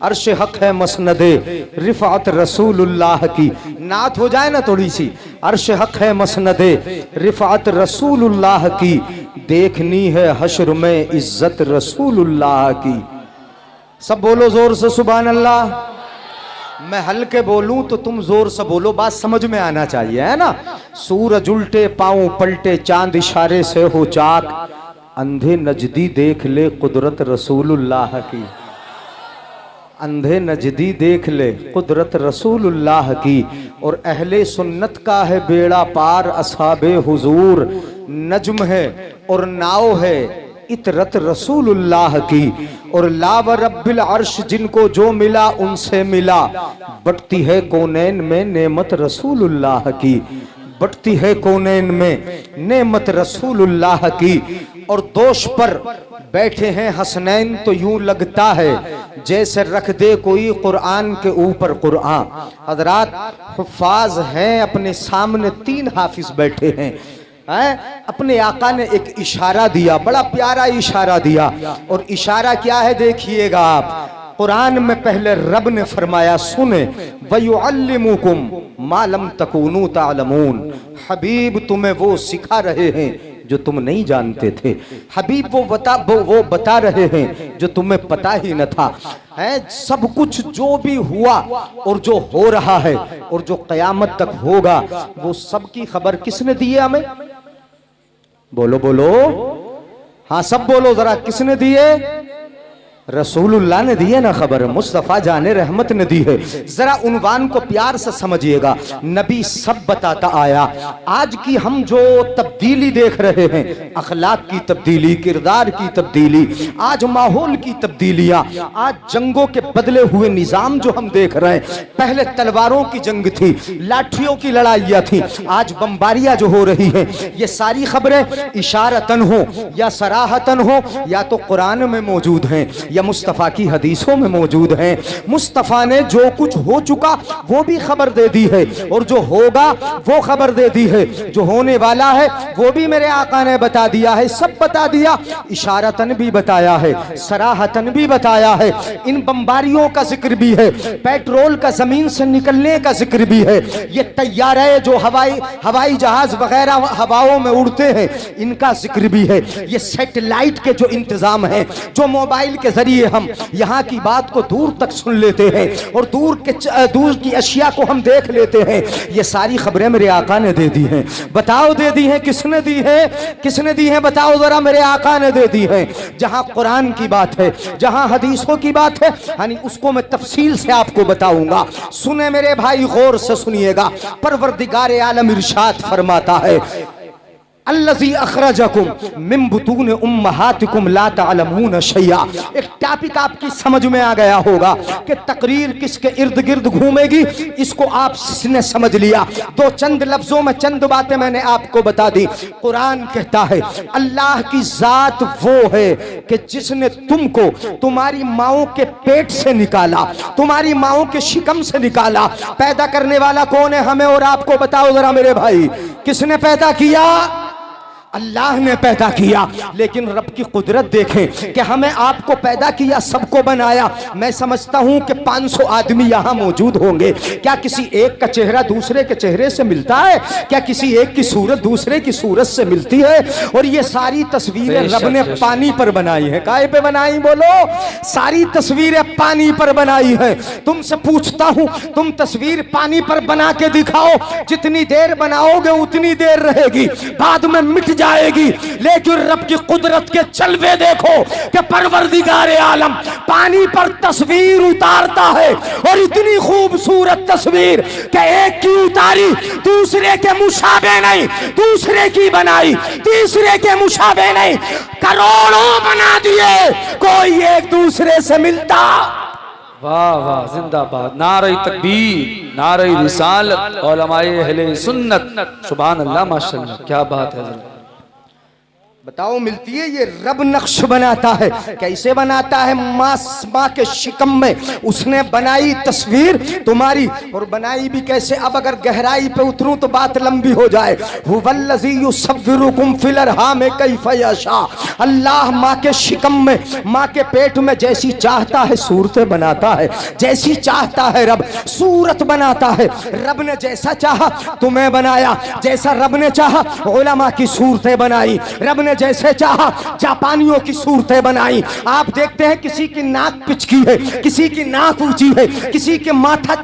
अर्श हक है मसनदे रिफात रसूलुल्लाह की। नात हो जाए ना थोड़ी सी। अर्श हक है मसनदे रिफात रसूलुल्लाह की, देखनी है हश्र में इज्जत रसूलुल्लाह की। सब बोलो जोर से सुभान अल्लाह। मैं हल्के बोलूं तो तुम जोर से बोलो, बात समझ में आना चाहिए, है ना। सूरज उल्टे पांव पलटे, चांद इशारे से हो चाक, अंधे नजदी देख ले कुदरत रसूलुल्लाह की। अंधे नजदी देख ले कुदरत रसूलुल्लाह की। और अहले सुन्नत का है बेड़ा पार, असहाबे हुजूर नज्म है और नाव है इतरत रसूलुल्लाह की। और लाव रब्बिल अर्श जिनको जो मिला उनसे मिला, बढ़ती है कौनैन में नेमत रसूलुल्लाह की। बढ़ती है कौनैन में नेमत रसूलुल्लाह की। और दोष पर बैठे हैं हसनैन तो यूं लगता है जैसे रख दे कोई कुरान के ऊपर कुरान। हजरात हुफ्फाज हैं, अपने सामने 3 हाफिज बैठे हैं। अपने आका ने एक इशारा दिया, बड़ा प्यारा इशारा दिया। और इशारा क्या है देखिएगा आप। कुरान में पहले रब ने फरमाया सुने, वयुअल्लिमुकुम मा लम तकूनू तालमून। हबीब तुम्हें वो सिखा रहे हैं जो तुम नहीं जानते थे। हबीब वो बता रहे हैं जो तुम्हें पता ही न था। है सब कुछ जो भी हुआ और जो हो रहा है और जो कयामत तक होगा, वो सब की खबर किसने दी है हमें? बोलो बोलो, हाँ सब बोलो जरा, किसने दी है? रसूलुल्लाह ने दी है ना खबर, मुस्तफ़ा जाने रहमत ने दी है। जरा उन्वान को प्यार से समझिएगा। नबी सब बताता आया। आज की हम जो तब्दीली देख रहे हैं, अखलाक की तब्दीली, किरदार की तब्दीली, आज माहौल की तब्दीलियां, आज जंगों के बदले हुए निजाम जो हम देख रहे हैं। पहले तलवारों की जंग थी, लाठियों की लड़ाइयां थी, आज बमबारियां जो हो रही हैं, ये सारी खबरें इशारतन हो या सराहतन हो या तो कुरान में मौजूद हैं या मुस्तफ़ा की हदीसों में मौजूद हैं। मुस्तफ़ा ने जो कुछ हो चुका वो भी खबर दे दी है, और जो होगा वो खबर दे दी है। जो होने वाला है वो भी मेरे आका ने बता दिया है, सब बता दिया। इशारतन भी बताया है, सराहतन भी बताया है। इन बमबारियों का जिक्र भी है, पेट्रोल का जमीन से निकलने का जिक्र भी है। ये तैयारे जो हवाई जहाज वगैरह हवाओं में उड़ते हैं, इनका जिक्र भी है। ये सैटेलाइट के जो इंतजाम है, जो मोबाइल के जरिए हम यहाँ की बात को दूर तक सुन लेते हैं और दूर की अशिया को हम देख लेते हैं, ये सारी खबरें मेरे आका ने दे दी हैं। बताओ दे दी हैं, किसने दी है? किसने दी है बताओ जरा? मेरे आका ने दे दी है। जहां कुरान की बात है, जहां हदीसों की बात है, यानी उसको मैं तफसील से आपको बताऊंगा। सुने मेरे भाई, गौर से सुनिएगा। परवरदिगार आलम इरशाद फरमाता है, अल्लज़ी अखरजकुम मिन बुतून उम्महातिकुम ला तअलमून शैया। एक टॉपिक आपकी समझ में आ गया होगा कि तकरीर किसके इर्द गिर्द घूमेगी, इसको आपने समझ लिया। दो चंद लफ्जों में चंद बातें मैंने आपको बता दी। कुरान कहता है अल्लाह की जात वो है कि जिसने तुमको तुम्हारी माओं के पेट से निकाला, तुम्हारी माओं के शिकम से निकाला। पैदा करने वाला कौन है? हमें और आपको बताओ जरा मेरे भाई, किसने पैदा किया? अल्लाह ने पैदा किया। लेकिन रब की कुदरत देखें कि हमें आपको पैदा किया, सबको बनाया। मैं समझता हूं कि 500 आदमी यहां मौजूद होंगे। क्या किसी एक का चेहरा दूसरे के चेहरे से मिलता है? क्या किसी एक की सूरत दूसरे की सूरत से मिलती है? और ये सारी तस्वीरें रब ने पानी पर बनाई है। काहे पे बनाई बोलो? सारी तस्वीरें पानी पर बनाई है। तुमसे पूछता हूं, तुम तस्वीर पानी पर बना के दिखाओ, जितनी देर बनाओगे उतनी देर रहेगी, बाद में मिट जाएगी। लेकिन रब की कुदरत के चलवे देखो कि परवरदिगार आलम पानी पर तस्वीर उतारता है, और इतनी खूबसूरत तस्वीर कि एक की उतारी दूसरे के मुशाबे नहीं, दूसरे की बनाई तीसरे के मुशाबे नहीं, करोड़ों बना दिए, कोई एक दूसरे से मिलता। वाह वाह, जिंदाबाद, नारे तकबीर, नारे रिसालत, उलमाए अहले सुन्नत, सुभान अल्लाह, माशाअल्लाह, क्या बात है। बताओ मिलती है। ये रब नक्श बनाता है। कैसे बनाता है? माँ के शिकम में उसने बनाई तस्वीर तुम्हारी। और बनाई भी कैसे? अब अगर गहराई पे उतरूं तो बात लंबी हो जाए। हुवल्लज़ी युसव्विरुकुम फिल अरहाम कैफ़ यशा। अल्लाह माँ के शिकम में, माँ के पेट में जैसी चाहता है सूरतें बनाता है। जैसी चाहता है रब सूरत बनाता है। रब ने जैसा चाहा तुम्हें बनाया, जैसा रब ने चाहा उलमा की सूरतें बनाई। रब ने जैसे चाहा जापानियों की सूरतें बनाई। आप देखते हैं किसी की नाक पिचकी है, किसी की नाक ऊंची है, किसी के माथा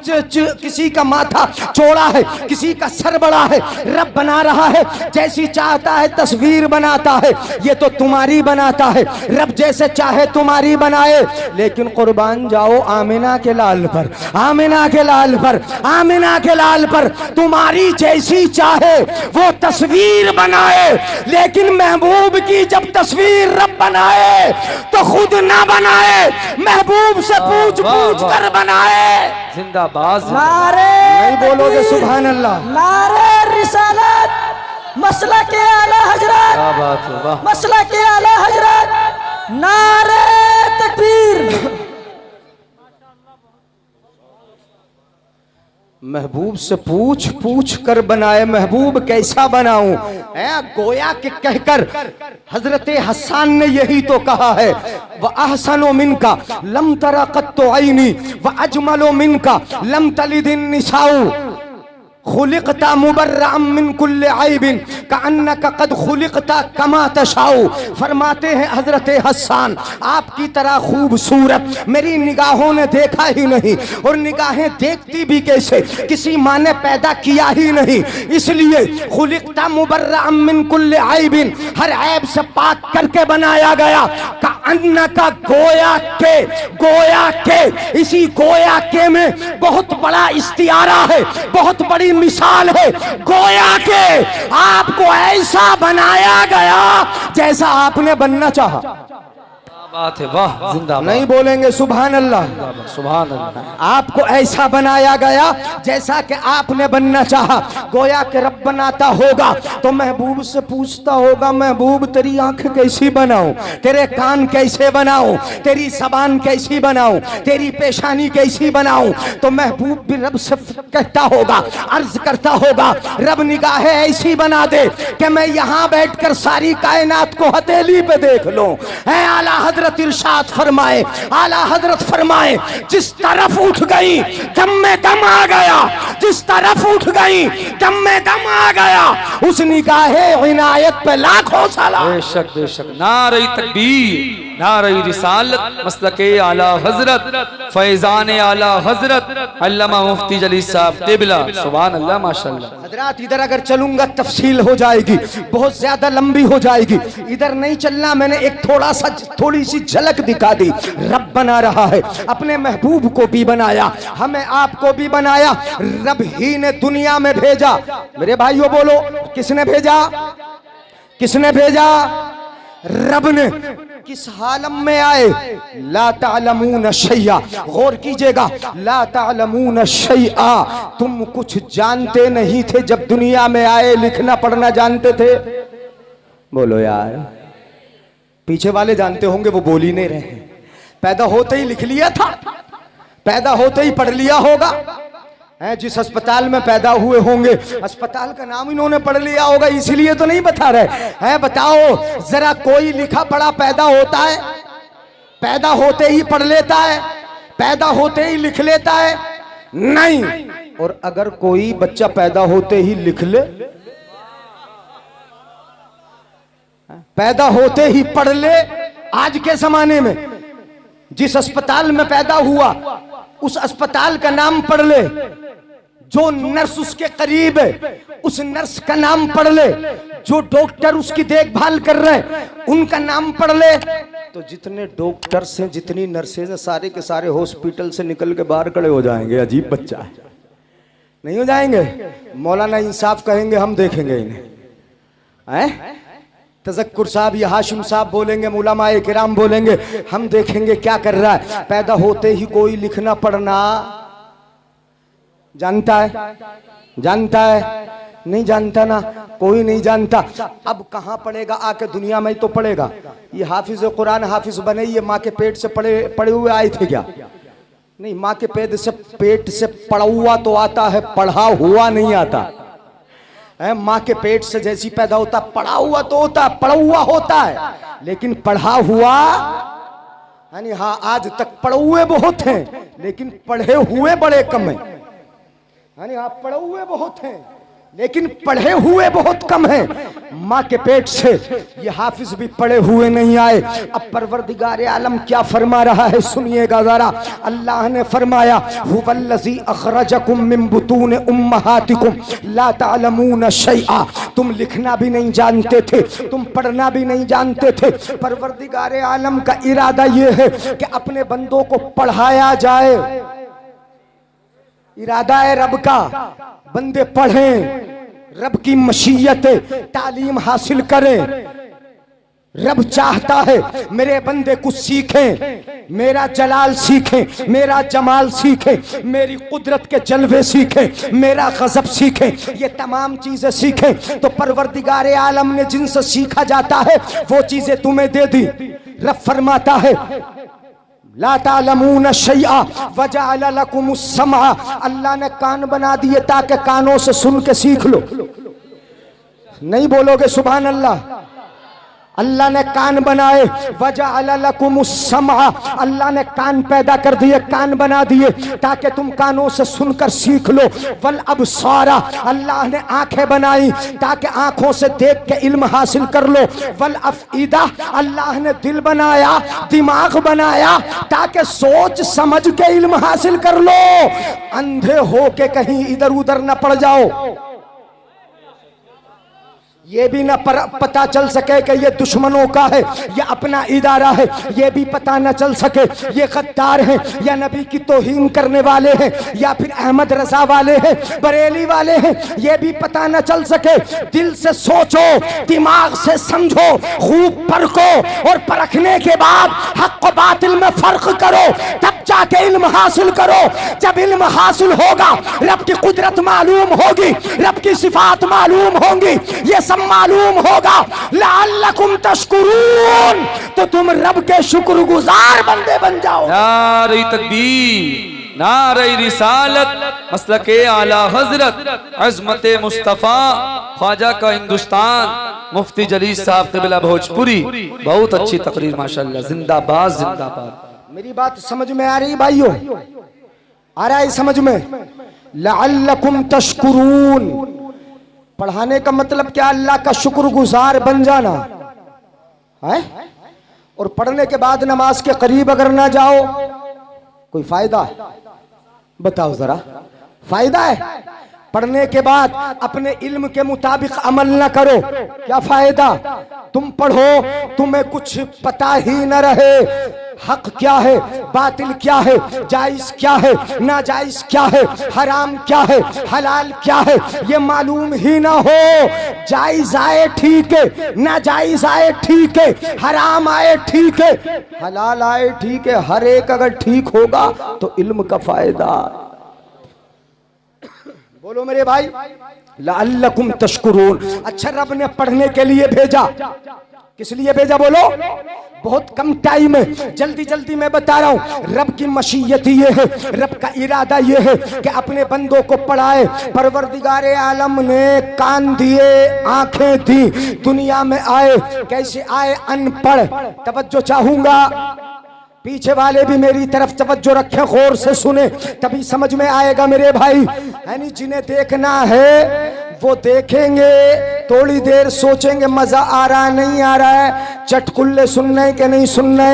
किसी का माथा चौड़ा है, किसी का सर बड़ा है। रब बना रहा है जैसी चाहता है तस्वीर बनाता है। ये तो तुम्हारी बनाता है। रब जैसे चाहे तुम्हारी बनाए। लेकिन कुर्बान जाओ आमिना के लाल पर, आमिना के लाल पर, आमिना के लाल पर। तुम्हारी जैसी चाहे वो तस्वीर बनाए, लेकिन महबूब की जब तस्वीर रब बनाए तो खुद ना बनाए, महबूब से पूछ पूछ कर बनाए। जिंदाबाद। नारे नहीं बोलोगे सुभान अल्लाह? नारे रिसालत, मसला के आला हजरत, क्या बात है, वाह। मसला के आला हजरत, नारे तकबीर। महबूब से पूछ पूछ कर बनाए। महबूब कैसा बनाऊं? गोया के कहकर हजरत हसन ने यही तो कहा है। व अहसनो मिनका लम तरा कत्तो आईनी व अजमलो मिनका लम तलिदिन निसाऊ। खुलिकता मुबर्रअम मिन कुल्ले आइबिन कअन्नका कद खुलिकता कमा तशाऊ। फरमाते हैं हजरत हसन, आपकी तरह खूबसूरत मेरी निगाहों ने देखा ही नहीं। और निगाहें देखती भी कैसे? किसी माँ ने पैदा किया ही नहीं। इसलिए खुलिकता मुबर्रअम मिन कुल्ले आइबिन, हर ऐब से पाक करके बनाया गया। कअन्नका गोया के इसी गोया के में बहुत बड़ा इस्तियारा है, बहुत बड़ी मिसाल है। गोया के आपको ऐसा बनाया गया जैसा आपने बनना चाहा। बात है, वाह। जिंदाबाद। नहीं बोलेंगे सुभान अल्लाह? सुभान अल्लाह। आपको ऐसा बनाया गया जैसा कि आपने बनना चाहा। गोया के रब बनाता होगा तो महबूब से पूछता होगा, महबूब तेरी आंख कैसी बनाऊं, तेरे कान कैसे बनाऊं, तेरी जबान कैसी बनाऊं, तेरी पेशानी कैसी बनाऊं? तो महबूब भी रब से कहता होगा, अर्ज करता होगा, रब निगाहें ऐसी बना दे कि मैं यहाँ बैठकर सारी कायनात को हथेली पे देख लूं। है आला हजरत इरशाद फरमाए, आला हजरत फरमाए, जिस तरफ उठ गई दम में दम आ गया, जिस तरफ उठ गई दम में दम आ गया, उस निगाहे इनायत पे लाखों सलाम। बेशक बेशक। नारे तकबीर, नारे रिसालत, मसलके आला हजरत, फैजान आला हजरत अल्लामा मुफ्ती जलील साहब तिबला। सुभान अल्लाह, माशाअल्लाह। हजरात इधर अगर चलूंगा तफसील हो जाएगी, बहुत ज्यादा लंबी हो जाएगी। इधर नहीं चलना। मैंने एक थोड़ी सी झलक दिखा दी। रब बना रहा है, अपने महबूब को भी बनाया, हमें आपको भी बनाया। रब ही ने दुनिया में भेजा। मेरे भाइयों बोलो, किसने भेजा? किसने भेजा? रब ने। किस हालम में आए? ला तालमून शैया। गौर कीजिएगा, ला तालमून शैया। तुम कुछ जानते नहीं थे जब दुनिया में आए। लिखना पढ़ना जानते थे? बोलो यार, पीछे वाले जानते होंगे, वो बोल ही नहीं रहे। पैदा होते ही लिख लिया था, पैदा होते ही पढ़ लिया होगा। जिस अस्पताल में पैदा हुए होंगे अस्पताल का नाम इन्होंने पढ़ लिया होगा, इसीलिए तो नहीं बता रहे हैं। बताओ जरा, कोई लिखा पढ़ा पैदा होता है? पैदा होते ही पढ़ लेता है? पैदा होते ही लिख लेता है? नहीं। और अगर कोई बच्चा पैदा होते ही लिख ले, पैदा होते ही पढ़ ले, आज के जमाने में जिस अस्पताल में पैदा हुआ उस अस्पताल का नाम पढ़ ले, जो नर्स उसके करीब है उस नर्स का नाम पढ़ ले, जो डॉक्टर उसकी देखभाल कर रहे हैं उनका नाम पढ़ ले, तो जितने डॉक्टर्स हैं, जितनी नर्सेज हैं, सारे के सारे हॉस्पिटल से निकल के बाहर खड़े हो जाएंगे। अजीब बच्चा है, नहीं हो जाएंगे? मौलाना इंसाफ कहेंगे, हम देखेंगे इन्हें। तज़क्कुर साहब या हाशिम साहब बोलेंगे, उलमाए किराम बोलेंगे, हम देखेंगे क्या कर रहा है। पैदा होते ही कोई लिखना पढ़ना जानता है? जानता है? नहीं जानता ना, कोई नहीं जानता। अब कहाँ पढ़ेगा आके, दुनिया में ही तो पढ़ेगा। ये हाफिज कुरान हाफिज बने, ये माँ के पेट से पड़े हुए आए थे क्या? नहीं, माँ के पेट से पढ़ा हुआ तो आता है, पढ़ा हुआ नहीं आता है। माँ के पेट से जैसी पैदा होता, पढ़ा हुआ तो होता, पढ़ा हुआ होता है, लेकिन पढ़ा हुआ यानी हाँ, आज तक पढ़े हुए बहुत हैं लेकिन पढ़े हुए बड़े कम हैं। यानी हाँ, पढ़े हुए बहुत हैं लेकिन पढ़े हुए बहुत कम हैं। माँ के पेट से ये हाफिज भी पढ़े हुए नहीं आए। अब परवरदिगार आलम क्या फरमा रहा है, सुनिएगा जरा। अल्लाह ने फरमाया, हुवल्लज़ी अखरजकुम मिन बुतून उम्महातिकुम ला तअलमून शैआ। तुम लिखना भी नहीं जानते थे, तुम पढ़ना भी नहीं जानते थे। परवरदिगार आलम का इरादा ये है कि अपने बंदों को पढ़ाया जाए। इरादा है रब का, बंदे पढ़ें, रब की मशीयत तालीम हासिल करें। रब चाहता है मेरे बंदे कुछ सीखें, मेरा जलाल सीखें, मेरा जमाल सीखें, मेरी कुदरत के जलवे सीखें, मेरा गजब सीखें, ये तमाम चीजें सीखें। तो परवरदिगार आलम ने जिनसे सीखा जाता है वो चीजें तुम्हें दे दी। रब फरमाता है, ला तालमून शैआ वजअल लकुमुस समअ। अल्लाह ने कान बना दिए ताकि कानों से सुन के सीख लो। नहीं बोलोगे सुभान अल्लाह? अल्लाह ने कान बनाए, वजअल लकुमुस समअ। अल्लाह ने कान पैदा कर दिए, कान बना दिए ताकि तुम कानों से सुनकर सीख लो। वल अबसारा, अल्लाह ने आंखें बनाई ताकि आंखों से देख के इल्म हासिल कर लो। वल अफईदा, अल्लाह ने दिल बनाया, दिमाग बनाया ताकि सोच समझ के इल्म हासिल कर लो। अंधे हो के कहीं इधर उधर न पड़ जाओ। ये भी ना पता चल सके कि ये दुश्मनों का है या अपना इदारा है। ये भी पता न चल सके ये गद्दार हैं या नबी की तौहीन करने वाले हैं या फिर अहमद रजा वाले हैं, बरेली वाले हैं। ये भी पता न चल सके। दिल से सोचो, दिमाग से समझो, खूब परखो और परखने के बाद हक व बातिल में फर्क करो, तब जाके इल्म हासिल करो। जब इल्म हासिल होगा, रब की कुदरत मालूम होगी, रब की सिफात मालूम होंगी, ये सब मालूम होगा। लअल्लकुम तशकुरून, तो तुम रब के शुक्रगुजार बंदे बन जाओ। नारे तकबीर, नारे रिसालत, मसलके आला हजरत, अजमत मुस्तफा, ख्वाजा का हिंदुस्तान, मुफ्ती जलील साहब क़िबला भोजपुरी। बहुत अच्छी तकरीर माशाअल्लाह, जिंदाबाद जिंदाबाद। मेरी बात समझ में आ रही भाइयों? आ रहा है समझ में? लअल्लकुम तशकुरून, पढ़ाने का मतलब क्या? अल्लाह का शुक्रगुजार बन जाना है। और पढ़ने के बाद नमाज के करीब अगर ना जाओ, कोई फायदा? बताओ जरा, फायदा है? पढ़ने के बाद अपने इल्म के मुताबिक अमल न करो, क्या फायदा? तुम पढ़ो, तुम्हें कुछ पता ही न रहे, हक क्या है, बातिल क्या है, जायज क्या है, नाजायज क्या है, हराम क्या है, हलाल क्या है, ये मालूम ही ना हो। जायज आए ठीक है, नाजायज आए ठीक है, हराम आए ठीक है, हलाल आए ठीक है। हर एक अगर ठीक होगा तो इल्म का फायदा। बोलो मेरे भाई, लअल्लकुम तशकुरून। अच्छा, रब ने पढ़ने के लिए भेजा, किस लिए भेजा बोलो? बहुत कम टाइम है, जल्दी जल्दी मैं बता रहा हूँ। रब की मशीयत ये है, रब का इरादा ये है कि अपने बंदों को पढ़ाए। परवरदिगार आलम ने कान दिए, आंखें दी, दुनिया में आए। कैसे आए? अनपढ़। तवज्जो चाहूंगा, पीछे वाले भी मेरी तरफ तवज्जो रखें, गौर से सुने, तभी समझ में आएगा मेरे भाई। यानी जिन्हें देखना है वो देखेंगे, थोड़ी देर सोचेंगे मजा आ रहा नहीं आ रहा है, चटकुल्ले सुनने के नहीं सुनने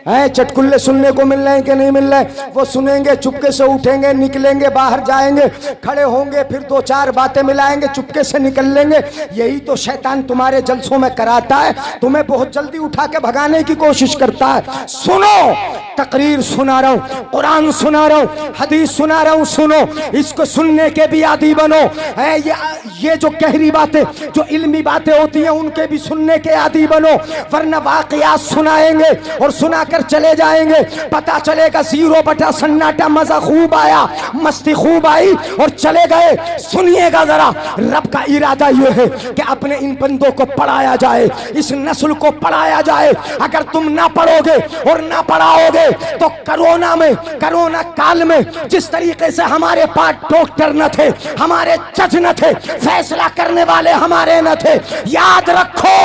हैं, चटकुल्ले सुनने को मिल रहे हैं कि नहीं मिल रहे, वो सुनेंगे, चुपके से उठेंगे, निकलेंगे, बाहर जाएंगे, खड़े होंगे, फिर दो चार बातें मिलाएंगे, चुपके से निकल लेंगे। यही तो शैतान तुम्हारे जलसों में कराता है, तुम्हें बहुत जल्दी उठा के भगाने की कोशिश करता है। सुनो, तकरीर सुना रहा हूँ, कुरान सुना रहा हूँ, हदीस सुना रहा हूँ, सुनो, इसको सुनने के भी आदी बनो। है ये जो गहरी बातें, जो इल्मी बातें होती हैं, उनके भी सुनने के आदी बनो, वरना वाकयात सुनाएंगे और सुना कर चले जाएंगे, पता चलेगा 0 बटा सन्नाटा, मजा खूब आया, मस्ती खूब आई और चले गए। सुनिएगा जरा, रब का इरादा यह है कि अपने इन बंदों को पढ़ाया जाए, इस नस्ल को पढ़ाया जाए। अगर तुम ना पढ़ोगे और ना पढ़ाओगे तो कोरोना काल में जिस तरीके से हमारे पास डॉक्टर न थे, हमारे जज न थे, फैसला करने वाले हमारे न थे, याद रखो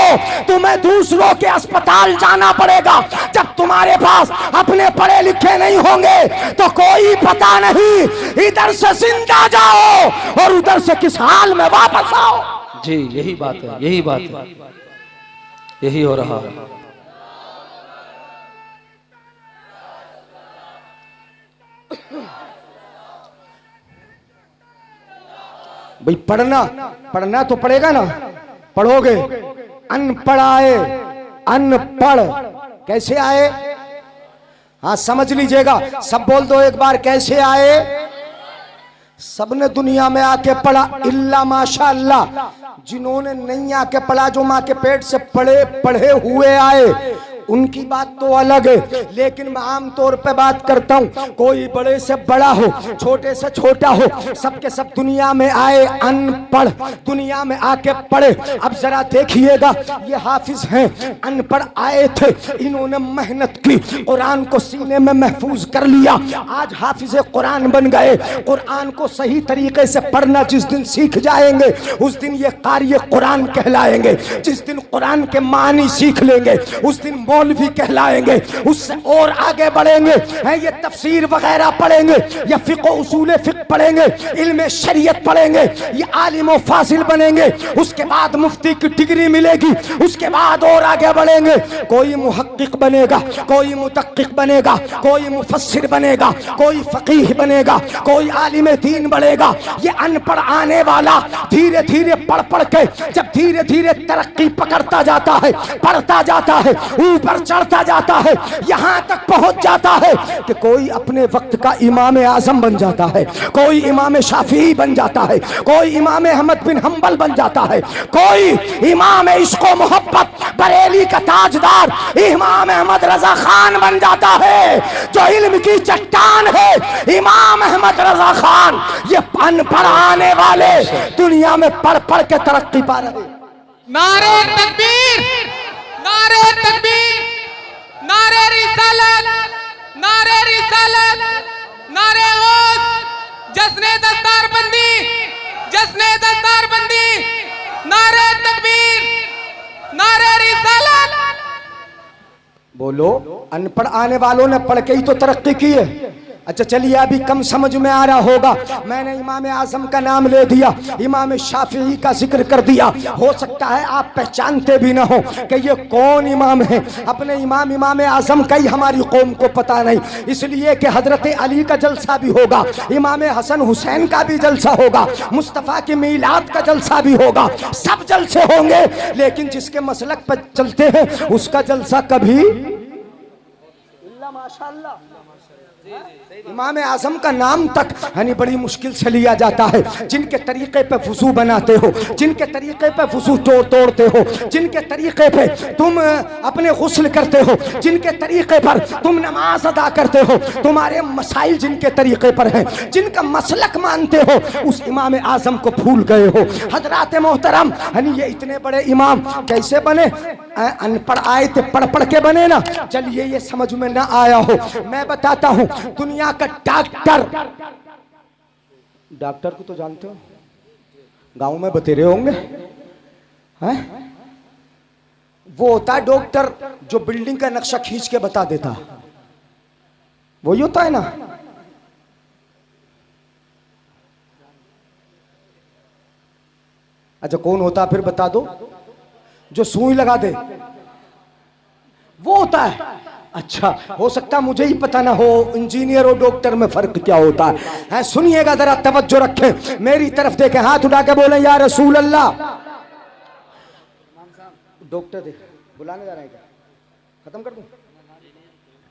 तुम्हें दूसरों के अस्पताल जाना पड़ेगा। जब तुम्हारे पास अपने पढ़े लिखे नहीं होंगे तो कोई पता नहीं, इधर से जिंदा जाओ और उधर से किस हाल में वापस आओ। जी यही बात है, यही बात है, यही हो रहा है। भाई पढ़ना तो पड़ेगा ना, पढ़ोगे। अनपढ़ आए, अनपढ़ कैसे आए? हाँ समझ लीजिएगा, सब बोल दो एक बार, कैसे आए? सबने दुनिया में आके पढ़ा इल्ला माशाअल्लाह, जिन्होंने नहीं आके पढ़ा, जो माँ के पेट से पढ़े हुए आए, उनकी बात तो अलग है। लेकिन मैं आम तौर पे बात करता हूँ, कोई बड़े से बड़ा हो, छोटे से छोटा हो, सबके सब दुनिया में आए अनपढ़, दुनिया में आके पढ़े। अब जरा देखिएगा, ये हाफिज हैं, अनपढ़ आए थे, इन्होंने मेहनत की, कुरान को सीने में महफूज कर लिया, आज हाफिज कुरान बन गए। कुरान को सही तरीके से पढ़ना जिस दिन सीख जाएंगे, उस दिन ये कारी कुरान कहलाएंगे। जिस दिन कुरान के मानी सीख लेंगे, उस दिन मौलवी कहलाएंगे। उससे और आगे बढ़ेंगे, ये तफसीर वगैरह पढ़ेंगे, ये फिक़्ह उसूल फिक़्ह पढ़ेंगे, इल्म शरीयत पढ़ेंगे, ये आलिम व फासिल बनेंगे। उसके बाद मुफ्ती की डिग्री मिलेगी, उसके बाद और आगे बढ़ेंगे। कोई मुहक्किक बनेगा, कोई मुतक्किक बनेगा, कोई मुफस्सिर बनेगा, कोई फकीह बनेगा, कोई आलिम दीन बनेगा। ये अनपढ़ आने वाला धीरे धीरे पढ़ पढ़ के जब धीरे धीरे तरक्की पकड़ता जाता है, पढ़ता जाता है, ऊपर चढ़ता जाता है, यहां तक पहुंच जाता है कि कोई अपने वक्त का इमाम आजम बन जाता है, कोई इमाम शाफी बन जाता है, कोई इमाम अहमद बिन हंबल बन जाता है, कोई इमाम इश्क़ मोहब्बत बरेली का ताजदार इमाम अहमद रजा खान बन जाता है, जो इल्म की चट्टान है इमाम अहमद रजा खान। ये अनपढ़ आने वाले दुनिया में पढ़ पढ़ के तरक्की पा रहे। नारे तकबीर, नारे तकबीर, नारे रिसालत, नारे रिसालत, नारे गौस, जश्ने दस्तारबंदी, जश्ने दस्तारबंदी, नारे तकबीर, नारे रिसालत। बोलो, अनपढ़ आने वालों ने पढ़ के ही तो तरक्की की है। अच्छा चलिए, अभी कम समझ में आ रहा होगा, मैंने इमाम आजम का नाम ले दिया, इमाम शाफी का जिक्र कर दिया। हो सकता है आप पहचानते भी ना हो कि ये कौन इमाम है। अपने इमाम आजम का ही हमारी कौम को पता नहीं, इसलिए कि हजरत अली का जलसा भी होगा, इमाम हसन हुसैन का भी जलसा होगा, मुस्तफ़ा की मीलाद का जलसा भी होगा, सब जलसे होंगे। लेकिन जिसके मसलक पर चलते हैं उसका जलसा कभी माशाअल्लाह इमाम आजम का नाम तक यानी बड़ी मुश्किल से लिया जाता है। जिनके तरीके पे वुज़ू बनाते हो, जिनके तरीके पे वुज़ू तोड़ते हो, जिनके तरीके पे तुम अपने गुस्ल करते हो, जिनके तरीके पर तुम नमाज अदा करते हो, तुम्हारे मसाइल जिनके तरीके पर हैं, जिनका मसलक मानते हो, उस इमाम आजम को भूल गए हो। हजरात मोहतरम, यानी ये इतने बड़े इमाम कैसे बने? अनपढ़ आए थे, पढ़ पढ़ के बने ना। चलिए ये समझ में ना आया हो, मैं बताता हूं। दुनिया का डॉक्टर को तो जानते हो, गांव में बतेरे होंगे, हैं? वो होता है डॉक्टर जो बिल्डिंग का नक्शा खींच के बता देता, वही होता है ना। अच्छा कौन होता है फिर बता दो? जो सुई लगा दे वो होता है। अच्छा हो सकता मुझे ही पता ना हो इंजीनियर और डॉक्टर में फर्क क्या होता है। सुनिएगा जरा, तवज्जो रखें, मेरी तरफ देखें, हाथ उठा के बोले या रसूल अल्लाह। डॉक्टर देख बुलाने जा रहा है क्या? खत्म कर दूं?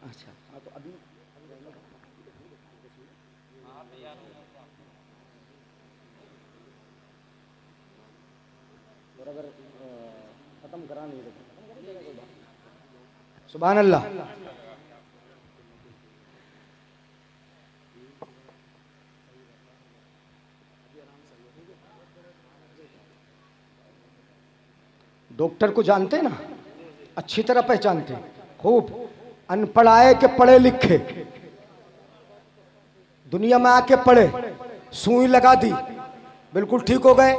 अच्छा तो अभी और अगर खत्म करा नहीं देगा सुभान अल्लाह। डॉक्टर को जानते ना, अच्छी तरह पहचानते, खूब अनपढ़ आए के पढ़े लिखे, दुनिया में आके पढ़े, सुई लगा दी, बिल्कुल ठीक हो गए,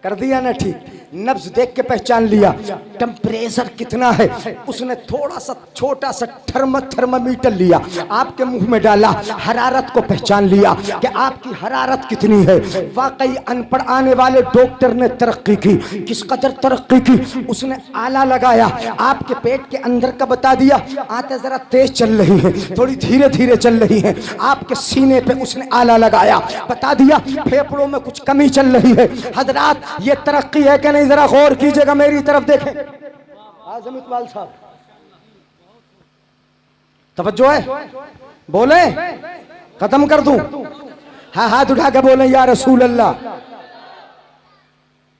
कर दिया ना ठीक, नब्ज देख के पहचान लिया, टेम्परेचर कितना है, उसने थोड़ा सा छोटा सा थर्मामीटर लिया, आपके मुंह में डाला, हरारत को पहचान लिया कि आपकी हरारत कितनी है। वाकई अनपढ़ आने वाले डॉक्टर ने तरक्की की, किस कदर तरक्की की, उसने आला लगाया, आपके पेट के अंदर का बता दिया, आते जरा तेज चल रही है, थोड़ी धीरे धीरे चल रही है, आपके सीने पे उसने आला लगाया, बता दिया फेफड़ों में कुछ कमी चल रही है। हजरात ये तरक्की है कि नहीं, जरा गौर कीजिएगा, मेरी तरफ देखें। आजम इकबाल साहब तवज्जो है, बोले खत्म कर दूं? हाँ हाथ उठा के बोले या रसूल अल्लाह।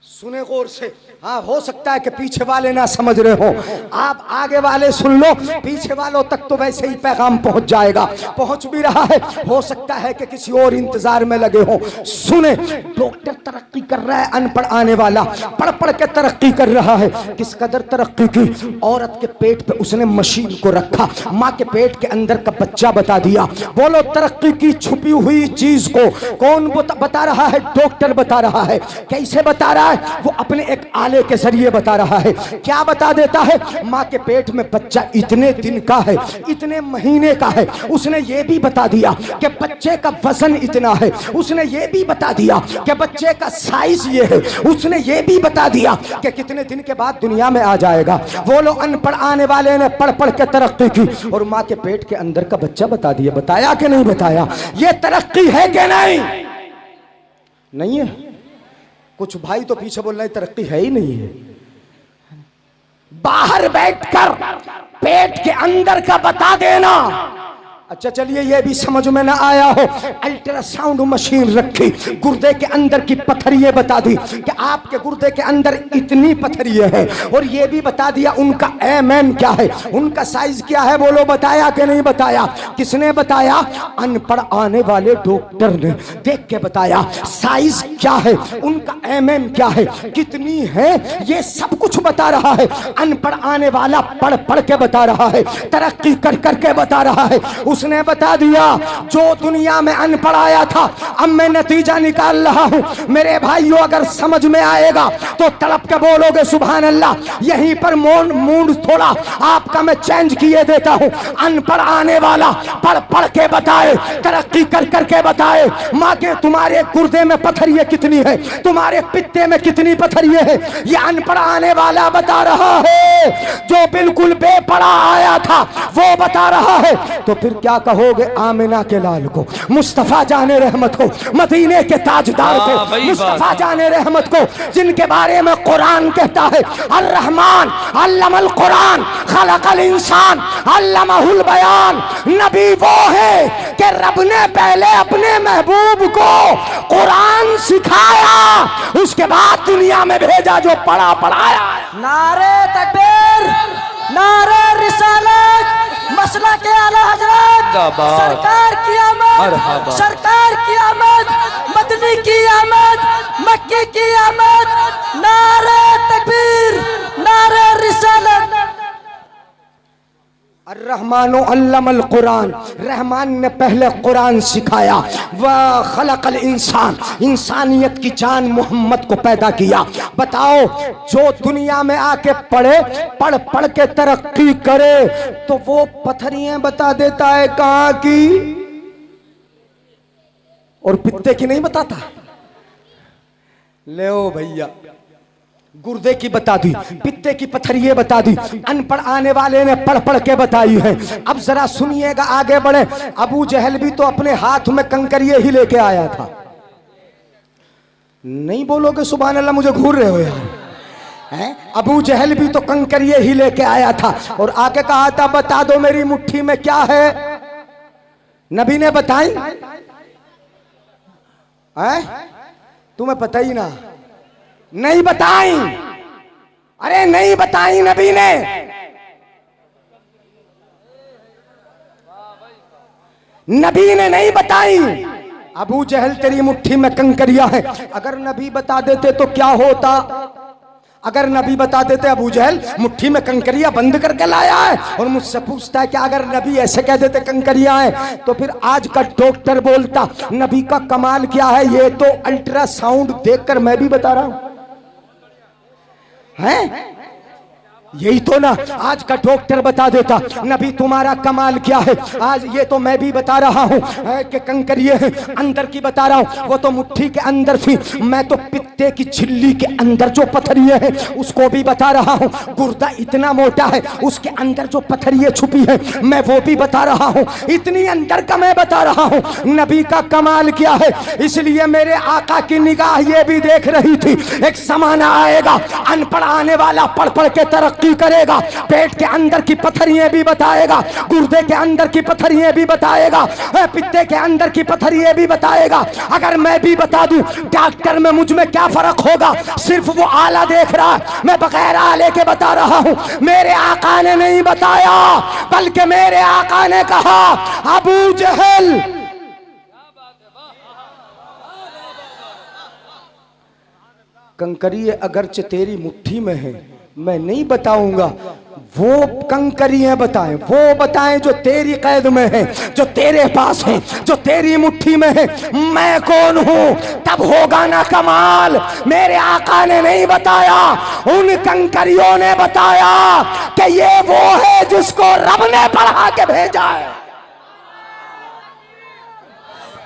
सुने गौर से, हाँ हो सकता है कि पीछे वाले ना समझ रहे हो, आप आगे वाले सुन लो, पीछे वालों तक तो वैसे ही पैगाम पहुंच जाएगा, पहुंच भी रहा है, हो सकता है कि किसी और इंतजार में लगे हो। सुने, डॉक्टर तरक्की कर रहा है, अनपढ़ आने वाला पढ़ पढ़ के तरक्की कर रहा है। किस कदर तरक्की की, औरत के पेट पे उसने मशीन को रखा, माँ के पेट के अंदर का बच्चा बता दिया। बोलो तरक्की की छुपी हुई चीज को कौन बता रहा है? डॉक्टर बता रहा है। कैसे बता रहा है? वो अपने एक आले के जरिए बता रहा है। क्या बता देता है? माँ के पेट में बच्चा इतने दिन का है, इतने महीने का है, उसने ये भी बता दिया कि बच्चे का वजन इतना है, उसने ये भी बता दिया कि बच्चे का साइज ये है, उसने ये भी बता दिया कि कितने दिन के बाद दुनिया में आ जाएगा। वो लोग अनपढ़ आने वाले ने पढ़ पढ़ के तरक्की की और माँ के पेट के अंदर का बच्चा बता दिया। बताया कि नहीं बताया? ये तरक्की है कि नहीं? नहीं है। कुछ भाई तो पीछे बोल रहे तरक्की है ही नहीं है। बाहर बैठकर पेट के अंदर का बता देना। अच्छा चलिए ये भी समझ में ना आया हो, अल्ट्रासाउंड मशीन रखी, गुर्दे के अंदर की पत्थरियां बता दी कि आपके गुर्दे के अंदर इतनी पत्थरियां हैं, और ये भी बता दिया उनका mm क्या है, उनका साइज क्या है। बोलो बताया कि नहीं बताया? किसने बताया? अनपढ़ आने वाले डॉक्टर ने देख के बताया। साइज क्या है, उनका mm क्या है, कितनी है, ये सब कुछ बता रहा है। अनपढ़ आने वाला पढ़ पढ़ के बता रहा है, तरक्की कर करके बता रहा है। उसने बता दिया जो दुनिया में अनपढ़ आया था, अब मैं नतीजा निकाल रहा हूं। मेरे भाइयों अगर समझ में आएगा तो तड़प के बोलोगे सुभान अल्लाह। यहीं पर मूड थोड़ा आपका मैं चेंज किए देता हूं। अनपढ़ आने वाला पढ़ पढ़ के बताए, तरक्की कर करके बताए। माँ के तुम्हारे गुर्दे में पत्थरियां कितनी है, तुम्हारे पित्ते में कितनी पत्थरियां है, ये अनपढ़ आने वाला बता रहा है। जो बिल्कुल बेपढ़ा आया था वो बता रहा है। तो फिर क्या कहोगे आमिना के लाल को, मुस्तफा जाने रहमत को, मदीने के ताजदार को, मुस्तफा जाने रहमत को, जिनके बारे में कुरान कहता है अर्रहमान अल्लमल कुरान खलकल इंसान अल्लमहुल बयान। नबी वो है कि रब ने पहले अपने महबूब को कुरान सिखाया, उसके बाद दुनिया में भेजा जो पढ़ा पढ़ाया। नारे तकबीर, नारे रिसालत, मसला के आला हजरत, सरकार की आमद, सरकार की आमद, मदनी की आमद, मक्की की आमद। नारे तकबीर, नारे रिसालत। अर्रहमानो अल्लमल कुरान, रहमान ने पहले कुरान सिखाया। वह खलकल इंसान, इंसानियत की जान मोहम्मद को पैदा किया। बताओ जो दुनिया में आके पढ़े, पढ़ पढ़ के तरक्की करे, तो वो पत्थरियां बता देता है कहां की, और पित्ते की नहीं बताता। ले ओ भैया, गुर्दे की बता दी, पित्ते की पत्थरियां बता दी, अनपढ़ आने वाले ने पढ़ पढ़ के बताई है। अब जरा सुनिएगा, आगे बढ़े। अबू जहल भी तो अपने हाथ में कंकरिये ही लेके आया था। नहीं बोलोगे सुभान अल्लाह? मुझे घूर रहे हो यार हैं? अबू जहल भी तो कंकरिये ही लेके आया था और आके कहा था बता दो मेरी मुट्ठी में क्या है। नबी ने बताई हैं? तुम्हें पता ही ना, नहीं बताई। अरे नहीं बताई नबी ने। नबी ने नहीं बताई। अबू जहल तेरी मुट्ठी में कंकरिया है। अगर नबी बता देते तो क्या होता? अगर नबी बता देते अबू जहल मुट्ठी में कंकरिया बंद करके लाया है, और मुझसे पूछता है कि अगर नबी ऐसे कह देते कंकरिया है, तो फिर आज का डॉक्टर बोलता नबी का कमाल क्या है, ये तो अल्ट्रासाउंड देखकर मैं भी बता रहा हूं है। यही तो ना आज का डॉक्टर बता देता नबी तुम्हारा कमाल क्या है, आज ये तो मैं भी बता रहा हूँ कि कंकरिए हैं, अंदर की बता रहा हूँ, वो तो मुट्ठी के अंदर थी, मैं तो पित्ते की झिल्ली के अंदर जो पथरिए हैं उसको भी बता रहा हूँ, गुर्दा इतना मोटा है उसके अंदर जो पथरिए छुपी है मैं वो भी बता रहा हूँ, इतनी अंदर का मैं बता रहा हूँ नबी का कमाल क्या है। इसलिए मेरे आका की निगाह ये भी देख रही थी एक जमाना आएगा अनपढ़ आने वाला पढ़ पढ़ के तरक्की करेगा, पेट के अंदर की पथरियां भी बताएगा, गुर्दे के अंदर की पथरियां भी बताएगा, पित्ते के अंदर की पथरियां भी बताएगा। अगर मैं भी बता दूं डॉक्टर में मुझ में क्या फर्क होगा, सिर्फ वो आला देख रहा है, मैं बगैर आले के बता रहा हूं। मेरे आका ने नहीं बताया बल्कि मेरे आका ने कहा अबू जहल कंकरिए अगरचे तेरी मुट्ठी में है, मैं नहीं बताऊंगा, वो कंकरियां बताएं, वो बताएं जो तेरी कैद में है, जो तेरे पास है, जो तेरी मुट्ठी में है। मैं कौन हूं तब होगा ना कमाल। मेरे आका ने नहीं बताया, उन कंकरियों ने बताया कि ये वो है जिसको रब ने पढ़ा के भेजा है।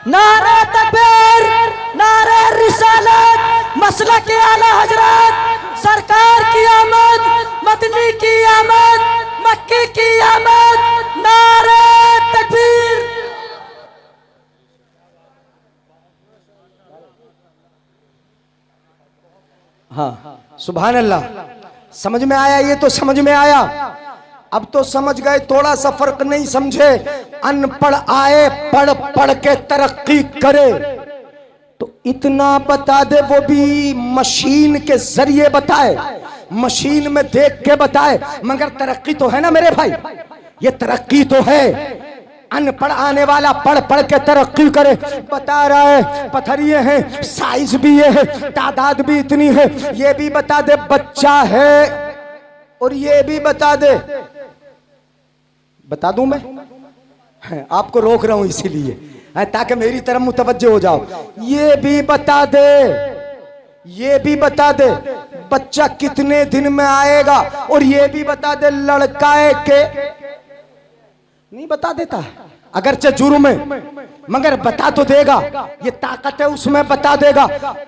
नारे तकबीर, नारे रिसालत, मसलक आला हजरत, सरकार की आमद, मदनी की आमद, मक्की की आमद, नारे तकबीर। हाँ सुभान अल्लाह, समझ में आया, ये तो समझ में आया। अब तो समझ गए, थोड़ा सा फर्क नहीं समझे। अनपढ़ आए पढ़ पढ़ के तरक्की करे तो इतना बता दे, वो भी मशीन के जरिए बताए, मशीन में देख के बताए, मगर तरक्की तो है ना मेरे भाई, ये तरक्की तो है। अनपढ़ आने वाला पढ़ पढ़ के तरक्की करे, बता रहा है पथरिए हैं, साइज भी ये है, तादाद भी इतनी है, ये भी बता दे बच्चा है, और ये भी बता दे, बता दूं मैं, आपको रोक रहा हूं इसीलिए ताकि मेरी तरफ मुतवज्जे हो जाओ। ये भी बता दे, ये भी बता दे बच्चा कितने दिन में आएगा, और ये भी बता दे लड़का है के नहीं बता देता, अगरचे जुर्म है मगर बता तो देगा, ये ताकत है उसमें, बता देगा।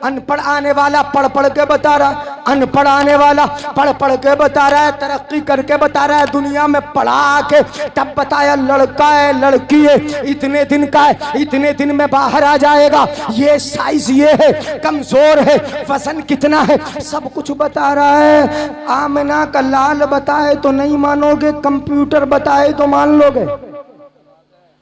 अनपढ़ आने वाला पढ़ पढ़ के बता रहा, अनपढ़ आने वाला पढ़ पढ़ के बता रहा है, तरक्की करके बता रहा है, दुनिया में पढ़ा के तब बताया लड़का है लड़की है, इतने दिन का है, इतने दिन में बाहर आ जाएगा, ये साइज ये है, कमजोर है, वजन कितना है, सब कुछ बता रहा है। आमिना का लाल बताए तो नहीं मानोगे, कंप्यूटर बताए तो मान लोगे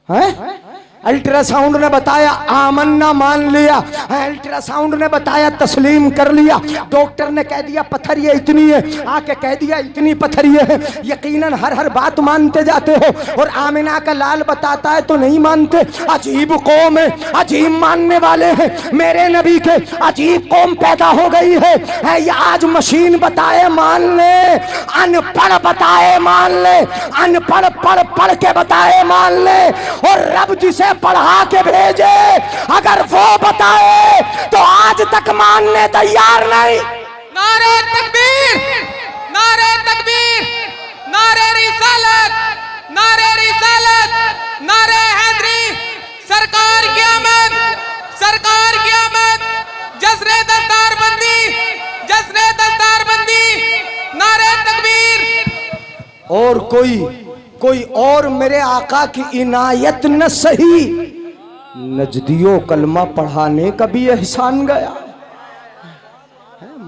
हैं? अल्ट्रासाउंड ने बताया आमन्ना मान लिया, अल्ट्रासाउंड ने बताया तस्लीम कर लिया, डॉक्टर ने कह दिया पथरिये इतनी है, आके कह दिया इतनी पथरिये है, यकीनन हर हर बात मानते जाते हो, और आमिना का लाल बताता है तो नहीं मानते। अजीब कौम है, अजीब मानने वाले हैं, मेरे नबी के अजीब कौम पैदा हो गई है। ये आज मशीन बताए मान ले, अनपढ़ बताए मान ले, अनपढ़ पढ़ पढ़ के बताए मान ले, और रब जिसे पढ़ा के भेजे अगर वो बताए तो आज तक मानने तैयार नहीं। नारे तकबीर, नारे तकबीर, नारे रिसालत, नारे रिसालत, नारे हैदरी, सरकार की आमद, सरकार की आमद, जश्न दस्तारबंदी, जश्न दस्तारबंदी, नारे तकबीर। और कोई और मेरे आका की इनायत न सही, नजदियो कलमा पढ़ाने का भी एहसान गया,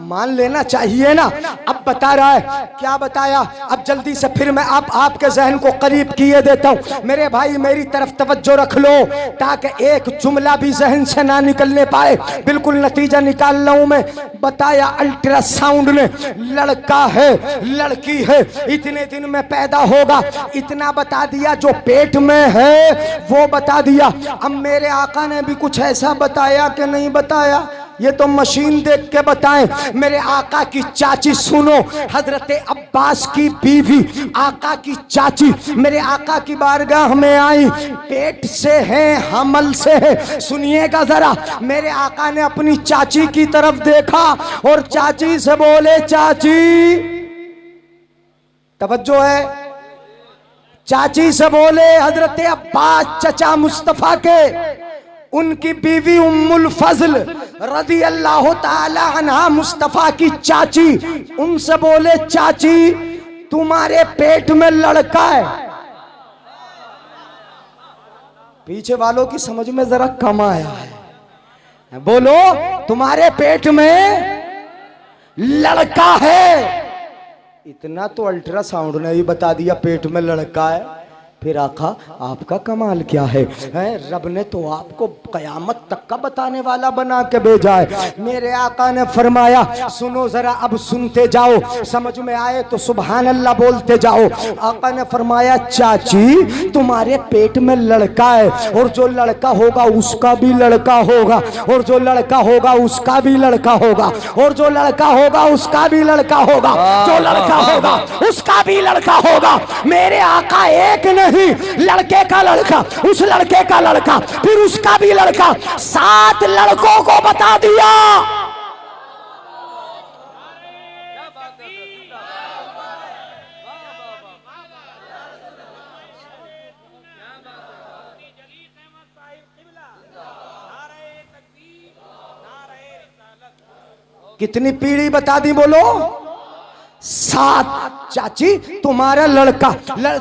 मान लेना चाहिए ना। अब बता रहा है, क्या बताया, अब जल्दी से फिर मैं आपके जहन को करीब किए देता हूं। मेरे भाई मेरी तरफ तवज्जो रख लो ताकि एक जुमला भी जहन से ना निकलने पाए, बिल्कुल नतीजा निकाल रहा हूं मैं। बताया अल्ट्रासाउंड ने लड़का है लड़की है, इतने दिन में पैदा होगा, इतना बता दिया, जो पेट में है वो बता दिया। अब मेरे आका ने भी कुछ ऐसा बताया कि नहीं बताया, ये तो मशीन देख के बताएं। मेरे आका की चाची सुनो, हजरत अब्बास की बीवी आका की चाची मेरे आका की बारगाह में आई, पेट से है हमल से है। सुनिएगा जरा, मेरे आका ने अपनी चाची की तरफ देखा और चाची से बोले, चाची, तवज्जो है, चाची से बोले हजरत अब्बास चचा मुस्तफा के, उनकी बीवी उम्मुल फजल रदी अल्लाह ताला अन्हा मुस्तफा की चाची, उनसे बोले, चाची तुम्हारे पेट में लड़का है। पीछे वालों की समझ में जरा कम आया है। बोलो, तुम्हारे पेट में लड़का है। इतना तो अल्ट्रासाउंड ने ही बता दिया पेट में लड़का है। फिर आका आपका कमाल क्या है? रब ने तो आपको कयामत तक का बताने वाला बना के भेजा है। मेरे आका ने फरमाया, सुनो जरा, अब सुनते जाओ, समझ में आए तो सुभान अल्लाह बोलते जाओ। आका ने फरमाया, चाची तुम्हारे पेट में लड़का है, और जो लड़का होगा उसका भी लड़का होगा, और जो लड़का होगा उसका भी लड़का होगा, और जो लड़का होगा उसका भी लड़का होगा, जो लड़का होगा उसका भी लड़का होगा। मेरे आका एक नहीं, लड़के का लड़का, उस लड़के का लड़का, फिर उसका भी लड़का, 7 लड़कों को बता दिया। कितनी पीढ़ी बता दी? बोलो, 7। चाची तुम्हारा लड़का,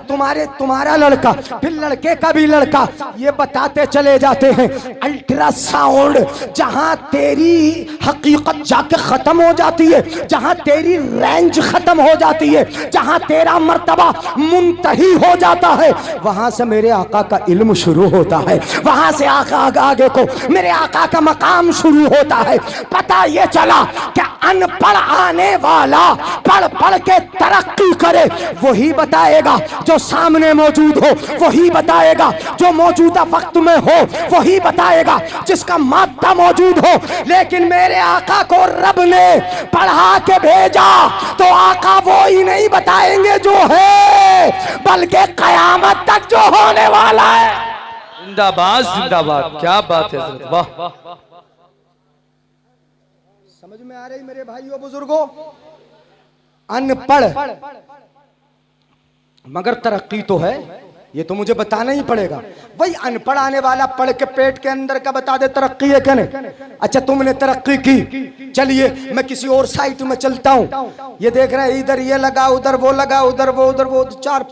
तुम्हारा लड़का, फिर लड़के का भी लड़का, ये बताते चले जाते हैं। अल्ट्रासाउंड जहां तेरी हकीकत जाके खत्म हो जाती है, जहां तेरी रेंज खत्म हो जाती है, जहां तेरा मर्तबा मुंतही हो जाता है, वहां से मेरे आका का इल्म शुरू होता है, वहां से आगे को मेरे आका का मकाम शुरू होता है। पता ये चला कि अनपढ़ आने वाला पढ़ पढ़ के तरक्की करे, वही बताएगा जो सामने मौजूद हो, वही बताएगा जो मौजूदा वक्त में हो, वही बताएगा जिसका मादा मौजूद हो। लेकिन मेरे आका को रब ने पढ़ा के भेजा तो आका वो ही नहीं बताएंगे जो है, बल्कि कयामत तक जो होने वाला है। जिंदाबाद जिंदाबाद, क्या बात है हजरत, वाह। समझ में आ रही मेरे भाइयों बुजुर्गों? अनपढ़ मगर तरक्की तो है, ये तो मुझे बताना ही पड़ेगा। वही अनपढ़ आने वाला पढ़ के पेट के अंदर का बता दे तरक्की है क्या नहीं? अच्छा तुमने तरक्की की, चलिए मैं किसी और साइट में चलता हूं। ये देख रहे हैं, इधर ये लगा, उधर वो लगा, उधर वो 4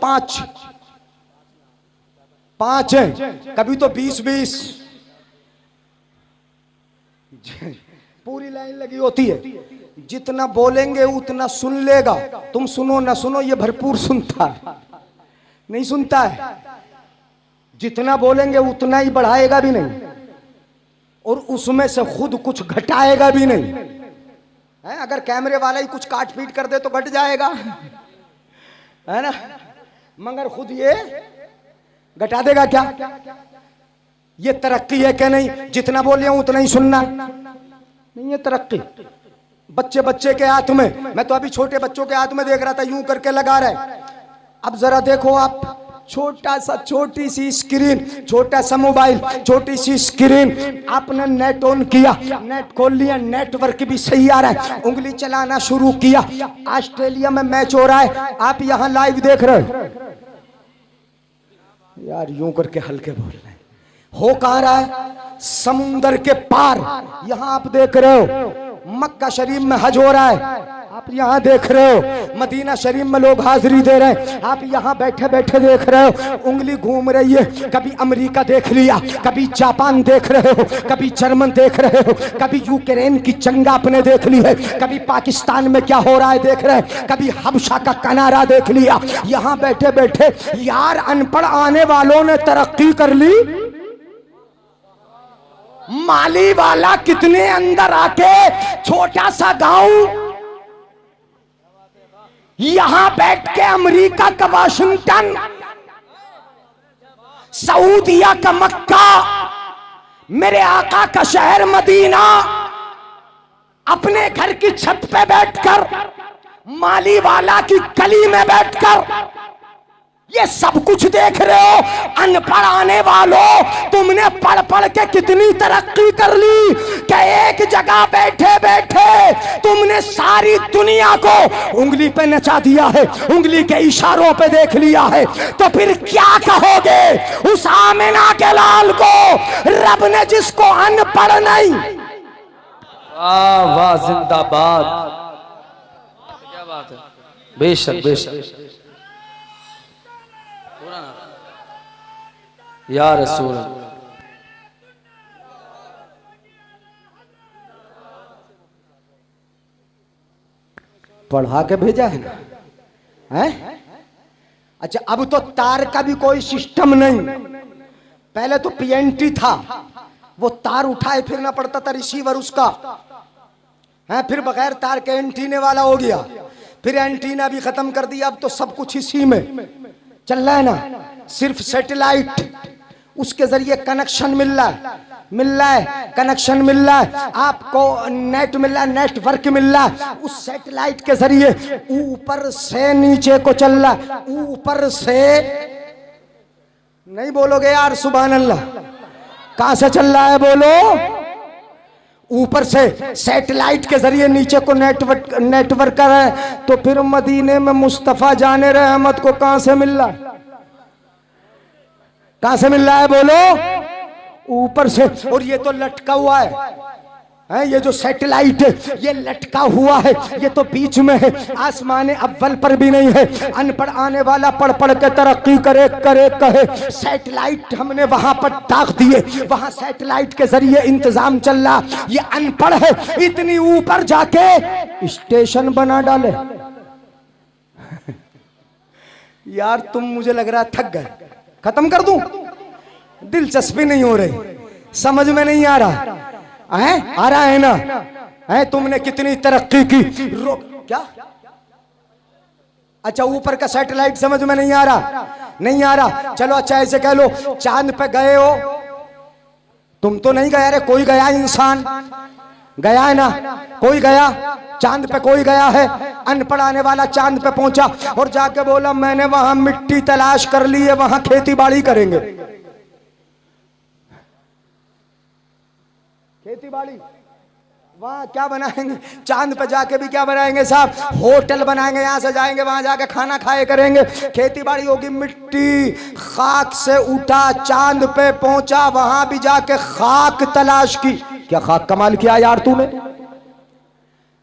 5 हैं, कभी तो 20 पूरी लाइन लगी होती है। जितना बोलेंगे उतना सुन लेगा। तुम सुनो ना सुनो, ये भरपूर सुनता है, नहीं सुनता है। जितना बोलेंगे उतना ही बढ़ाएगा भी नहीं, और उसमें से खुद कुछ घटाएगा भी नहीं है। अगर कैमरे वाला ही कुछ काट पीट कर दे तो घट जाएगा, है ना, मगर खुद ये घटा देगा क्या? ये तरक्की है क्या नहीं? जितना बोलिए उतना ही सुनना नहीं, ये तरक्की। बच्चे के हाथ में, मैं तो अभी छोटे बच्चों के हाथ में देख रहा था, यूं करके लगा रहे। अब जरा देखो आप, छोटी सी स्क्रीन, छोटा सा मोबाइल, छोटी सी स्क्रीन, आपने नेट ऑन किया, नेट खोल लिया, नेटवर्क भी सही आ रहा है, उंगली चलाना शुरू किया, ऑस्ट्रेलिया में मैच हो रहा है, आप यहाँ लाइव देख रहे हो। यार यूं करके हल्के बोल रहे हैं, हो कहाँ रहा है? समुंदर के पार, यहाँ आप देख रहे हो। मक्का शरीफ में हज हो रहा है, आप यहाँ देख रहे हो। मदीना शरीफ में लोग हाजिरी दे रहे हैं, आप यहाँ बैठे बैठे देख रहे हो। उंगली घूम रही है, कभी अमेरिका देख लिया, कभी जापान देख रहे हो, कभी जर्मन देख रहे हो, कभी यूक्रेन की जंग आपने देख ली है, कभी पाकिस्तान में क्या हो रहा है देख रहे हैं, कभी हबशा का किनारा देख लिया। यहाँ बैठे बैठे यार अनपढ़ आने वालों ने तरक्की कर ली, माली वाला कितने अंदर आके छोटा सा गांव, यहां बैठ के अमेरिका का वाशिंगटन, सऊदिया का मक्का, मेरे आका का शहर मदीना, अपने घर की छत पे बैठकर, माली वाला की गली में बैठकर ये सब कुछ देख रहे हो। अनपढ़ आने वालों, तुमने पढ़ पढ़ के कितनी तरक्की कर ली कि एक जगह बैठे बैठे तुमने सारी दुनिया को उंगली पे नचा दिया है, उंगली के इशारों पे देख लिया है। तो फिर क्या कहोगे उस आमिना के लाल को, रब ने जिसको अनपढ़ नहीं। वाह वाह, जिंदाबाद, क्या बात है। बेशक बेशक, या रसूल। पढ़ा के भेजा है ना, है? अच्छा, अब तो तार का भी कोई सिस्टम नहीं। पहले तो पीएनटी था, वो तार उठाए फिरना पड़ता था, रिसीवर उसका है, फिर बगैर तार के एंटीने वाला हो गया, फिर एंटीना भी खत्म कर दिया। अब तो सब कुछ इसी में चल रहा है ना, सिर्फ सैटेलाइट, उसके जरिए कनेक्शन मिल रहा है, कनेक्शन मिल रहा है, आपको नेट मिल रहा है, नेटवर्क मिल रहा है, उस सैटेलाइट के जरिए ऊपर से नीचे को चल रहा है। ऊपर से नहीं बोलोगे यार सुभान अल्लाह, कहां से चल रहा है बोलो? ऊपर से सैटेलाइट के जरिए नीचे को नेटवर्क कर रहा है। तो फिर मदीने में मुस्तफा जाने रहमत को कहां से मिल रहा है? कहां से मिल रहा है बोलो? ऊपर से। और ये तो लटका हुआ है, ये जो सैटेलाइट है ये लटका हुआ है, ये तो बीच में है, आसमान अव्वल पर भी नहीं है। अनपढ़ आने वाला पढ़ पढ़ के तरक्की करे करे कहे, सैटेलाइट हमने वहां पर दाग दिए, वहां सैटेलाइट के जरिए इंतजाम चल रहा। ये अनपढ़ है, इतनी ऊपर जाके स्टेशन बना डाले। यार तुम, मुझे लग रहा थक गए, खत्म कर दूं? दिलचस्पी नहीं हो रही, समझ में नहीं आ रहा है? आ रहा है ना? है, तुमने कितनी तरक्की की। क्या? अच्छा, ऊपर का सैटेलाइट समझ में नहीं आ रहा? नहीं आ रहा, चलो अच्छा ऐसे कह लो, चांद पे गए हो तुम? तो नहीं गया रे, कोई गया, इंसान गया है ना, कोई गया चांद पे, कोई गया है? अनपढ़ आने वाला चांद पे पहुंचा और जाके बोला मैंने वहां मिट्टी तलाश कर ली है, वहां खेती बाड़ी करेंगे। खेती बाड़ी वहां क्या बनाएंगे? चांद पे जाके भी क्या बनाएंगे साहब? होटल बनाएंगे, यहां से जाएंगे वहां जाके खाना खाए करेंगे। खेती बाड़ी होगी, मिट्टी खाक से उठा, चांद पे पहुंचा, वहां भी जाके खाक तलाश की। क्या खाक कमाल किया यार तूने?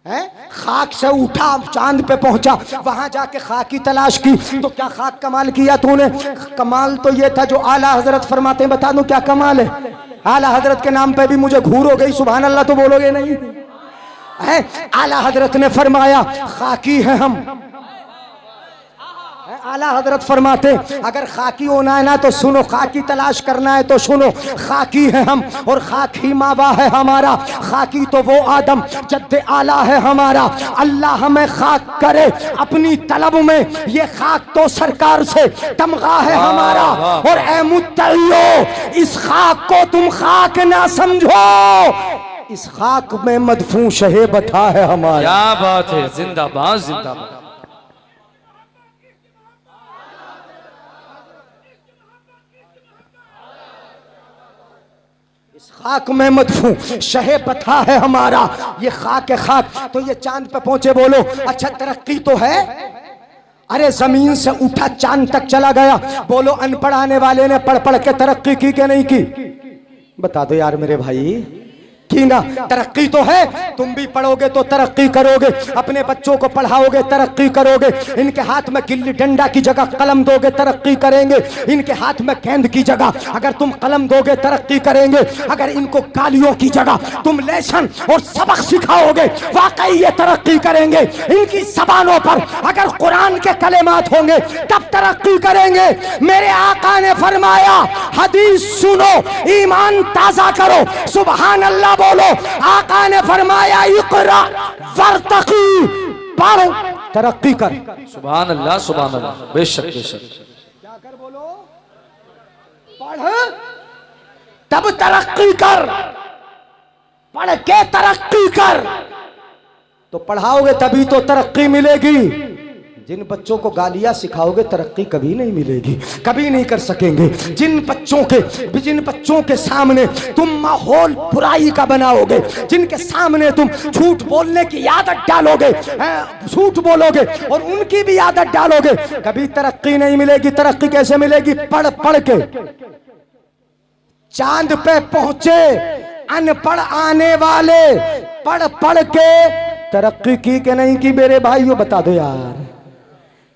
है, खाक से उठा, चांद पे पहुंचा, वहां जाके खाक की तलाश की। तो क्या खाक कमाल किया तूने? कमाल तो ये था जो आला हजरत फरमाते हैं। बता दूं क्या कमाल है? आला हजरत के नाम पे भी मुझे घूर हो गई, सुभान अल्लाह तो बोलोगे नहीं है? आला हजरत ने फरमाया खाकी है हम। आला हजरत फरमाते अगर खाकी होना है ना तो सुनो, खाकी तलाश करना है तो सुनो, खाकी है हम और खाकी मावा है हमारा। खाकी तो वो आदम जद्दे आला है हमारा। अल्लाह हमें खाक करे अपनी तलब में, ये खाक तो सरकार से तमगा है हमारा। और ए मुत्तइयो, इस खाक को तुम खाक ना समझो, इस खाक में मदफून शहे बता है हमारा। क्या बात है, जिंदाबाद जिंदाबाद। खाक में मदफू शहे पथा है हमारा। ये खाक है खाक। तो ये चांद पे पहुंचे, बोलो अच्छा तरक्की तो है? अरे जमीन से उठा चांद तक चला गया, बोलो अनपढ़ आने वाले ने पढ़ पढ़ के तरक्की की कि नहीं की? बता दो यार मेरे भाई, की ना? तरक्की तो है, तुम भी पढ़ोगे तो तरक्की करोगे, अपने बच्चों को पढ़ाओगे तरक्की करोगे, इनके हाथ में गिल्ली डंडा की जगह कलम दोगे तरक्की करेंगे, इनके हाथ में गेंद की जगह अगर तुम कलम दोगे तरक्की करेंगे, अगर इनको गालियों की जगह तुम लेसन और सबक सिखाओगे वाकई ये तरक्की करेंगे। इनकी ज़बानों पर अगर कुरान के कलेमात होंगे तब तरक्की करेंगे। मेरे आका ने फरमाया हदीस सुनो ईमान ताजा करो, सुभान अल्लाह बोलो। आका ने फरमाया इक़रा वर्तकी, पढ़ तरक्की कर। सुभान अल्लाह सुभान अल्लाह, बेशक बेशक। क्या कर बोलो? पढ़ तब तरक्की कर, पढ़ के तरक्की कर। तो पढ़ाओगे तभी तो तरक्की मिलेगी। जिन बच्चों को गालियां सिखाओगे तरक्की कभी नहीं मिलेगी, कभी नहीं कर सकेंगे। जिन बच्चों के सामने तुम माहौल बुराई का बनाओगे, जिनके सामने तुम झूठ बोलने की आदत डालोगे, झूठ बोलोगे और उनकी भी आदत डालोगे, कभी तरक्की नहीं मिलेगी। तरक्की कैसे मिलेगी? पढ़ पढ़ के। चांद पे पहुंचे अनपढ़ आने वाले, पढ़ पढ़ के तरक्की की कि नहीं की? मेरे भाइयों बता दो यार,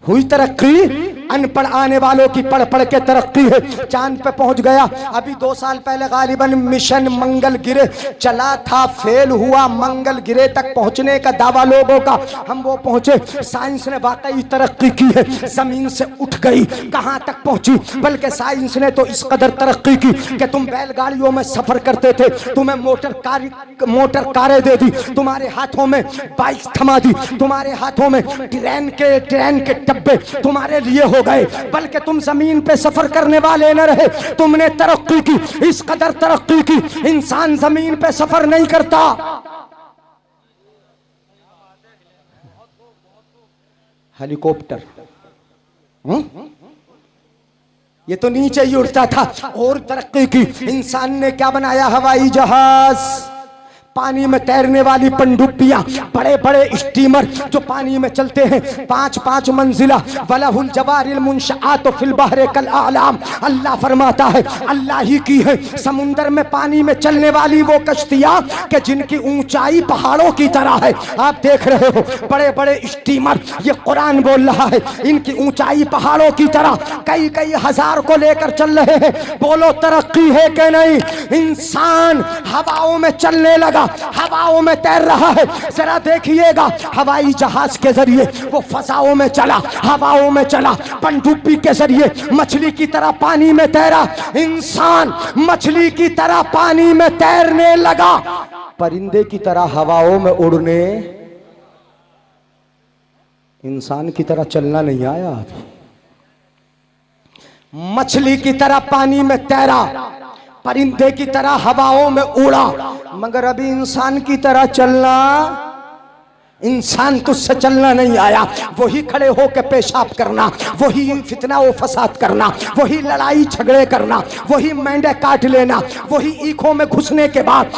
हुई तरक्की? अनपढ़ आने वालों की पढ़ पढ़ के तरक्की है। चांद पे पहुंच गया। अभी 2 साल पहले गालिबन मिशन मंगल गिरे चला था, फेल हुआ। मंगल गिरे तक पहुंचने का दावा लोगों का, हम वो पहुंचे। साइंस ने वाकई तरक्की की है, जमीन से उठ गई। कहां तक पहुंची? बल्कि साइंस ने तो इस कदर तरक्की की कि तुम बैलगाड़ियों में सफर करते थे, तुम्हें मोटर कारें दे दी, तुम्हारे हाथों में बाइक थमा दी, तुम्हारे हाथों में ट्रेन के डब्बे तुम्हारे लिए हो गए। बल्कि तुम जमीन पे सफर करने वाले न रहे, तुमने तरक्की की, इस कदर तरक्की की। इंसान जमीन पे सफर नहीं करता। हेलीकॉप्टर ये तो नीचे ही उड़ता था। और तरक्की की, इंसान ने क्या बनाया? हवाई जहाज, पानी में तैरने वाली पनडुब्बियां, बड़े बड़े स्टीमर जो पानी में चलते हैं, 5-5 मंजिला। वलहुल जवारिल मुनशआत फिल बहरे कल आलाम। अल्लाह फरमाता है, अल्लाह ही की है समुंदर में पानी में चलने वाली वो कश्तियां कि जिनकी ऊंचाई पहाड़ों की तरह है। आप देख रहे हो बड़े बड़े स्टीमर, ये कुरान बोल रहा है, इनकी ऊंचाई पहाड़ों की तरह कई हजार को लेकर चल रहे हैं। बोलो तरक्की है कि नहीं? इंसान हवाओं में चलने लगा, हवाओं में तैर रहा है। जरा देखिएगा, हवाई जहाज के जरिए वो फजाओं में चला, हवाओं में चला, पनडुब्बी के जरिए मछली की तरह पानी में तैरा। इंसान मछली की तरह पानी में तैरने लगा, परिंदे की तरह हवाओं में उड़ने, इंसान की तरह चलना नहीं आया। मछली की तरह पानी में तैरा, परिंदे की तरह हवाओं में उड़ा, मगर अभी इंसान की तरह चलना, इंसान तुझसे चलना नहीं आया। वही खड़े होकर पेशाब करना, वही फितना व फसाद करना, वही लड़ाई झगड़े करना, वही मेंढे काट लेना, वही ईखों में घुसने के बाद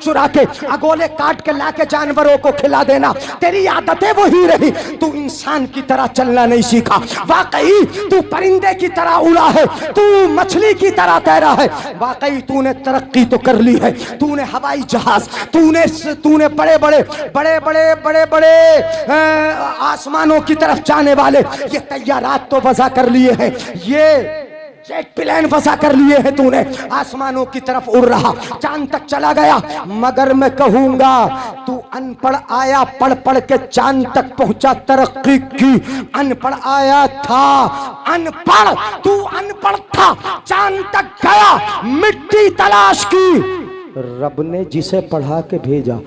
चुरा के अगोले काट के लाके जानवरों को खिला देना। तेरी आदतें वही रही, तू इंसान की तरह चलना नहीं सीखा। वाकई तू परिंदे की तरह उड़ा है, तू मछली की तरह तैरा है। वाकई तूने तरक्की तो कर ली है, तूने हवाई जहाज, तूने बड़े बड़े आसमानों की तरफ जाने वाले ये तैयारात तो वज़ा कर लिए हैं, ये जेट प्लेन वज़ा कर लिए हैं। तूने आसमानों की तरफ उड़ रहा, चांद तक चला गया। मगर मैं कहूंगा तू अनपढ़ आया, पढ़ पढ़ के चांद तक पहुंचा, तरक्की की। अनपढ़ आया था, अनपढ़, तू अनपढ़ था, चांद तक गया, मिट्टी तलाश की। रब ने जिसे पढ़ा के भेजा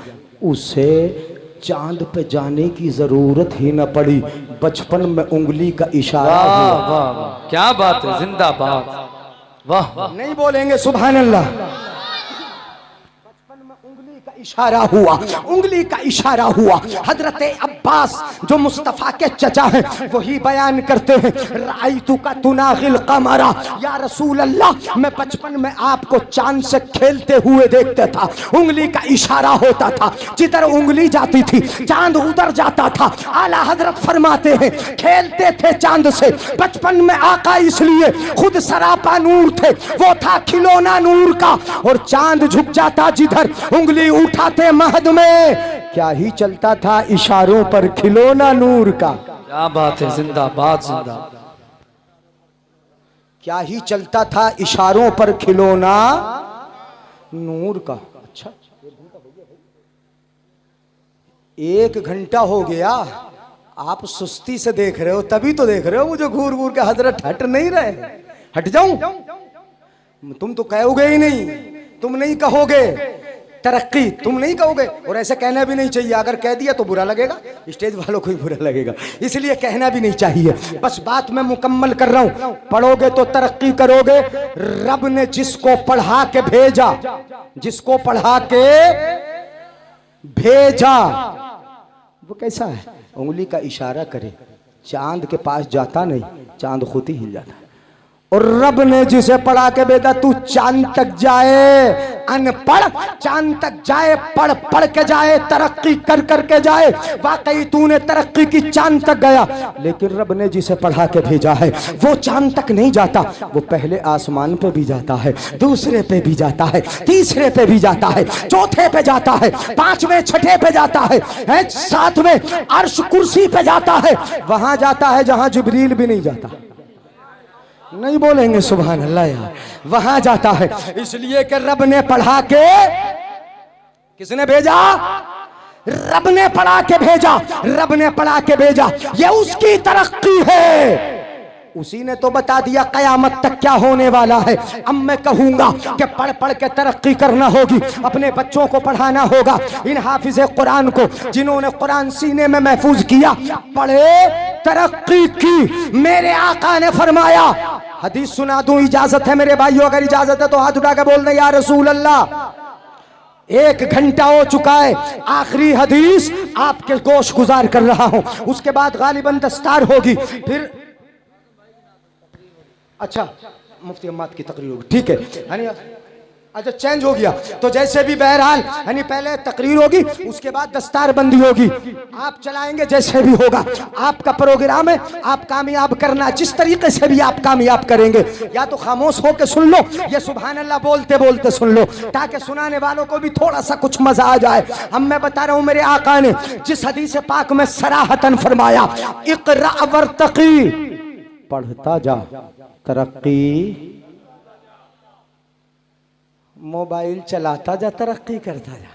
उसे चांद पे जाने की जरूरत ही न पड़ी। बचपन में उंगली का इशारा हुआ। वाह वाह, क्या बात है, जिंदाबाद। वाह वाह, नहीं बोलेंगे सुभान अल्लाह? इशारा हुआ, उंगली का इशारा हुआ। हजरत अब्बास जो मुस्तफा के चचा हैं वही बयान करते हैं, राइतु का तुनागिल कमरा, या रसूल अल्लाह मैं बचपन में आपको चांद से खेलते हुए देखता था। उंगली का इशारा होता था, जिधर उंगली जाती थी चांद उधर जाता था। आला हजरत फरमाते हैं खेलते थे चांद से। बचपन में आका इसलिए खुद सरापा नूर थे, वो था खिलौना नूर का, और चांद झुक जाता जिधर, उंगली उठाते महद में। क्या ही चलता था इशारों पर खिलौना नूर का। क्या बात है, जिंदाबाद जिंदाबाद। क्या ही चलता था इशारों पर खिलौना नूर का। अच्छा 1 घंटा हो गया, आप सुस्ती से देख रहे हो, तभी तो देख रहे हो मुझे घूर घूर के। हजरत हट नहीं रहे, हट जाऊं? तुम तो कहोगे ही नहीं, तुम नहीं कहोगे तरक्की, तुम नहीं कहोगे, और ऐसे कहना भी नहीं चाहिए। अगर कह दिया तो बुरा लगेगा, स्टेज वालों को ही बुरा लगेगा, इसलिए कहना भी नहीं चाहिए। बस बात मैं मुकम्मल कर रहा हूं। पढ़ोगे तो तरक्की करोगे। रब ने जिसको पढ़ा के भेजा, जिसको पढ़ा के भेजा, वो कैसा है, उंगली का इशारा करे, चांद के पास जाता नहीं, चांद खुद ही हिल जाता है। और रब ने जिसे पढ़ा के भेजा, तू चांद तक जाए अनपढ़, चांद तक जाए पढ़ पढ़ के जाए, तरक्की कर कर के जाए। वाकई तूने तरक्की की, चांद तक गया। लेकिन रब ने जिसे पढ़ा के भेजा है वो चांद तक नहीं जाता, वो पहले आसमान पे भी जाता है, दूसरे पे भी जाता है, तीसरे पे भी जाता है, चौथे पे जाता है, पांचवें छठे पे जाता है, सातवें अर्श कुर्सी पे जाता है। वहां जाता है जहां जिब्रील भी नहीं जाता। नहीं बोलेंगे सुभान अल्लाह यार। वहां जाता है इसलिए कि रब ने पढ़ा के, किसने भेजा? रब ने पढ़ा के भेजा, रब ने पढ़ा के भेजा। ये उसकी तरक्की है, उसी ने तो बता दिया कयामत तक क्या होने वाला है। अब मैं कहूंगा कि पढ़ पढ़ के तरक्की करना होगी, अपने बच्चों को पढ़ाना होगा। इन हाफिज कुरान को जिन्होंने कुरान सीने में महफूज किया, पढ़े तरक्की की। मेरे आका ने फरमाया, हदीस सुना दूं, इजाजत है मेरे भाइयों? अगर इजाजत है तो हाथ उठा के बोल दे या रसूल अल्लाह। 1 घंटा हो चुका है, आखिरी हदीस आपके गोश गुजार कर रहा हूं, उसके बाद गालिबन दस्तार होगी, फिर अच्छा मुफ्ती अम्माद की तकरीर होगी, ठीक है। अच्छा चेंज हो गया तो जैसे भी बहरहाल यानी पहले तकरीर होगी, उसके बाद दस्तार बंदी होगी। आप चलाएंगे जैसे भी होगा, आपका प्रोग्राम है, आप कामयाब करना जिस तरीके से भी आप कामयाब करेंगे। या तो खामोश होकर सुन लो, या सुभान अल्लाह बोलते बोलते सुन लो, ताकि सुनाने वालों को भी थोड़ा सा कुछ मजा आ जाए। अब मैं बता रहा हूं, मेरे आका ने जिस हदीस पाक में सराहतन फरमाया, इक़रा वर्तक़ी, पढ़ता जा तरक्की, मोबाइल चलाता जा तरक्की करता जा।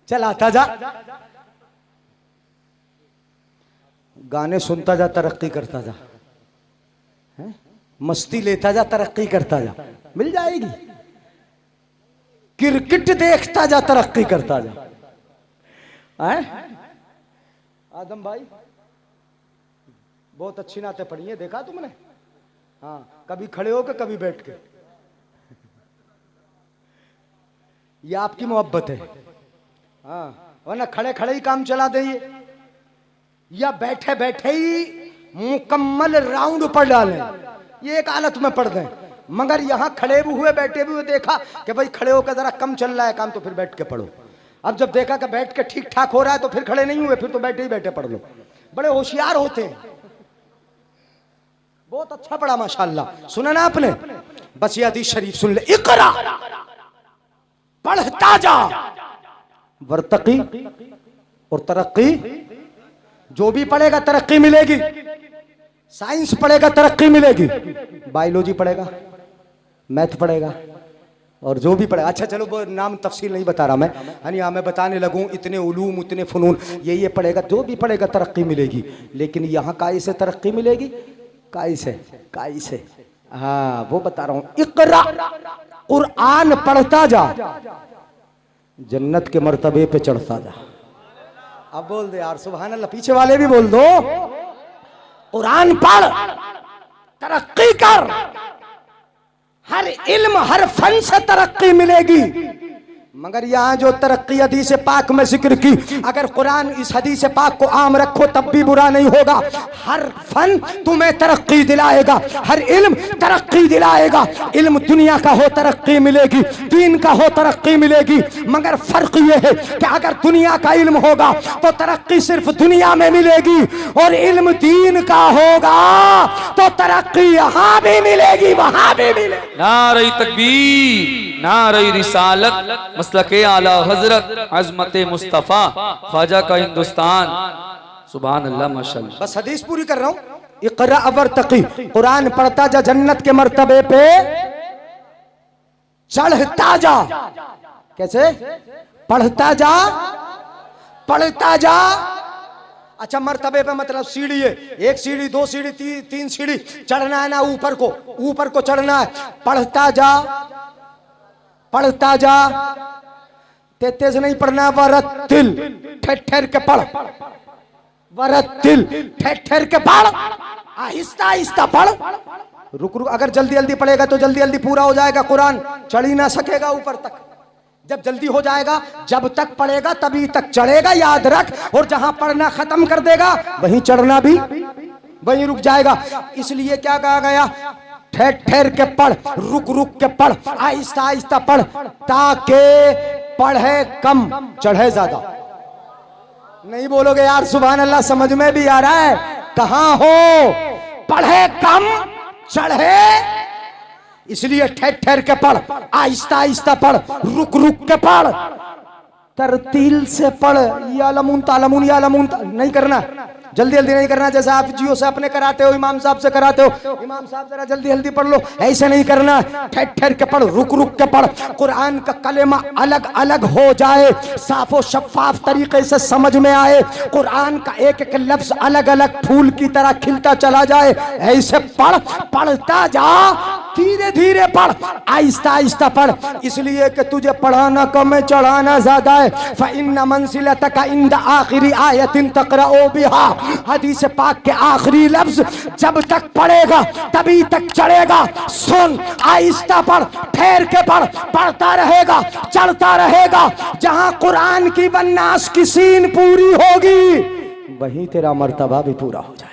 चलाता जा, गाने सुनता जा तरक्की करता जा, मस्ती लेता जा तरक्की करता जा, मिल जाएगी। क्रिकेट देखता जा तरक्की करता जा। आदम भाई बहुत अच्छी नाते पढ़ी है, देखा तुमने? हाँ, कभी खड़े होकर कभी बैठ के। ये आपकी मोहब्बत है। हाँ, वरना खड़े खड़े ही काम चला देंगे, या बैठे बैठे ही मुकम्मल राउंड पढ़ डालें, ये एक हालत में पढ़ दें। मगर यहाँ खड़े भी हुए बैठे भी हुए देखा कि भाई खड़े होकर जरा कम चल रहा है काम, तो फिर बैठ के पढ़ो। अब जब देखा कि बैठ के ठीक ठाक हो रहा है तो फिर खड़े नहीं हुए, फिर तो बैठे ही बैठे पढ़ लो। बड़े होशियार होते हैं, बहुत अच्छा पढ़ा माशाल्लाह। सुना ना आपने? बस ये हदीस शरीफ सुन ले, इक़रा, पढ़ता जा, वर्तक़ी और तरक्की। जो भी पढ़ेगा तरक्की मिलेगी। साइंस पढ़ेगा तरक्की मिलेगी, बायोलॉजी पढ़ेगा, मैथ पढ़ेगा, और जो भी पढ़ेगा। अच्छा चलो वो नाम तफसील नहीं बता रहा मैं, यानी मैं बताने लगूं इतने उलूम इतने फ़नून, ये पढ़ेगा, जो भी पढ़ेगा तरक्की मिलेगी। लेकिन यहाँ काई से तरक्की मिलेगी? काई से। हाँ वो बता रहा हूँ, इक़रा, कुरान पढ़ता जा, जन्नत के मर्तबे पे चढ़ता जा। अब बोल दे यार सुभान अल्लाह, पीछे वाले भी बोल दो। कुरान पढ़, तरक्की कर, हर इल्म हर फन से तरक्की मिलेगी। मगर यहाँ जो तरक्की हदीस पाक में जिक्र की, अगर कुरान इस हदीस पाक को आम रखो तब भी बुरा नहीं होगा। हर फन तुम्हें तरक्की दिलाएगा, हर इल्म तरक्की दिलाएगा। इल्म दुनिया का हो तरक्की मिलेगी, दीन का हो तरक्की मिलेगी। मगर फर्क ये है कि अगर दुनिया का इल्म होगा तो तरक्की सिर्फ दुनिया में मिलेगी, और इल्म दीन का होगा तो तरक्की यहाँ भी मिलेगी वहां भी मिलेगी। नारे तकबीर, नारे रिसालत, मसलके आला हजरत, अज़मत मुस्तफ़ा, ख्वाजा का हिंदुस्तान। सुभान अल्लाह माशाअल्लाह। बस हदीस पूरी कर रहा हूं। इक़रा वर्तक़ी, कुरान पढ़ता जा, जन्नत के मर्तबे पे चढ़ता जा। कैसे? पढ़ता जा, पढ़ता जा। अच्छा मर्तबे पे मतलब सीढ़ी है, 1 सीढ़ी 2 सीढ़ी 3 सीढ़ी चढ़ना है ना, ऊपर को चढ़ना है। पढ़ता जा, पढ़ता जा, तेज नहीं पढ़ना। वरत्तिल, ठहर के पढ़, वरत्तिल, ठहर के पढ़, आहिस्ता आहिस्ता पढ़। रुक रुक, अगर जल्दी जल्दी पढ़ेगा तो जल्दी जल्दी पूरा हो जाएगा कुरान, चढ़ ही ना सकेगा ऊपर तक। जब जल्दी हो जाएगा, जब तक पढ़ेगा तभी तक चढ़ेगा, याद रख। और जहां पढ़ना खत्म कर देगा वहीं चढ़ना भी वहीं रुक जाएगा। इसलिए क्या कहा गया, ठहर ठहर के पढ़, रुक रुक के पढ़, आहिस्ता आहिस्ता पढ़, ताकि पढ़े कम चढ़े ज्यादा। नहीं बोलोगे यार सुभान अल्लाह, समझ में भी आ रहा है? कहां हो, पढ़े कम चढ़े, इसलिए ठहर ठहर के पढ़, आहिस्ता आहिस्ता पढ़, रुक रुक के पढ़, तरतील से पढ़। यालमून तालमून यालमून नहीं करना, जल्दी जल्दी नहीं करना। जैसे आप जियो से अपने कराते हो, इमाम साहब से कराते हो, इमाम साहब जरा जल्दी जल्दी पढ़ लो, ऐसे नहीं करना। ठहर ठहर के पढ़, रुक रुक के पढ़। कुरान का कलेमा अलग अलग हो जाए, साफो शफाफ तरीके से समझ में आए, कुरान का एक एक लफ्ज अलग अलग फूल की तरह खिलता चला जाए, ऐसे पढ़। पढ़ता जा, धीरे धीरे पढ़, आहिस्ता आहिस्ता पढ़, इसलिए कि तुझे पढ़ाना कम है, चढ़ाना ज्यादा है। फ़इन्न मंज़िलतक इंद आखिरी आयतिन तक़रअू बिहा, हदीस पाक के आखिरी लफ्ज जब तक पढ़ेगा तभी तक चढ़ेगा। सुन, आहिस्ता पढ़, ठहर के पढ़, पढ़ता रहेगा, चढ़ता रहेगा। जहां कुरान की वन्नास की सीन पूरी होगी वहीं तेरा मर्तबा भी पूरा हो जाएगा।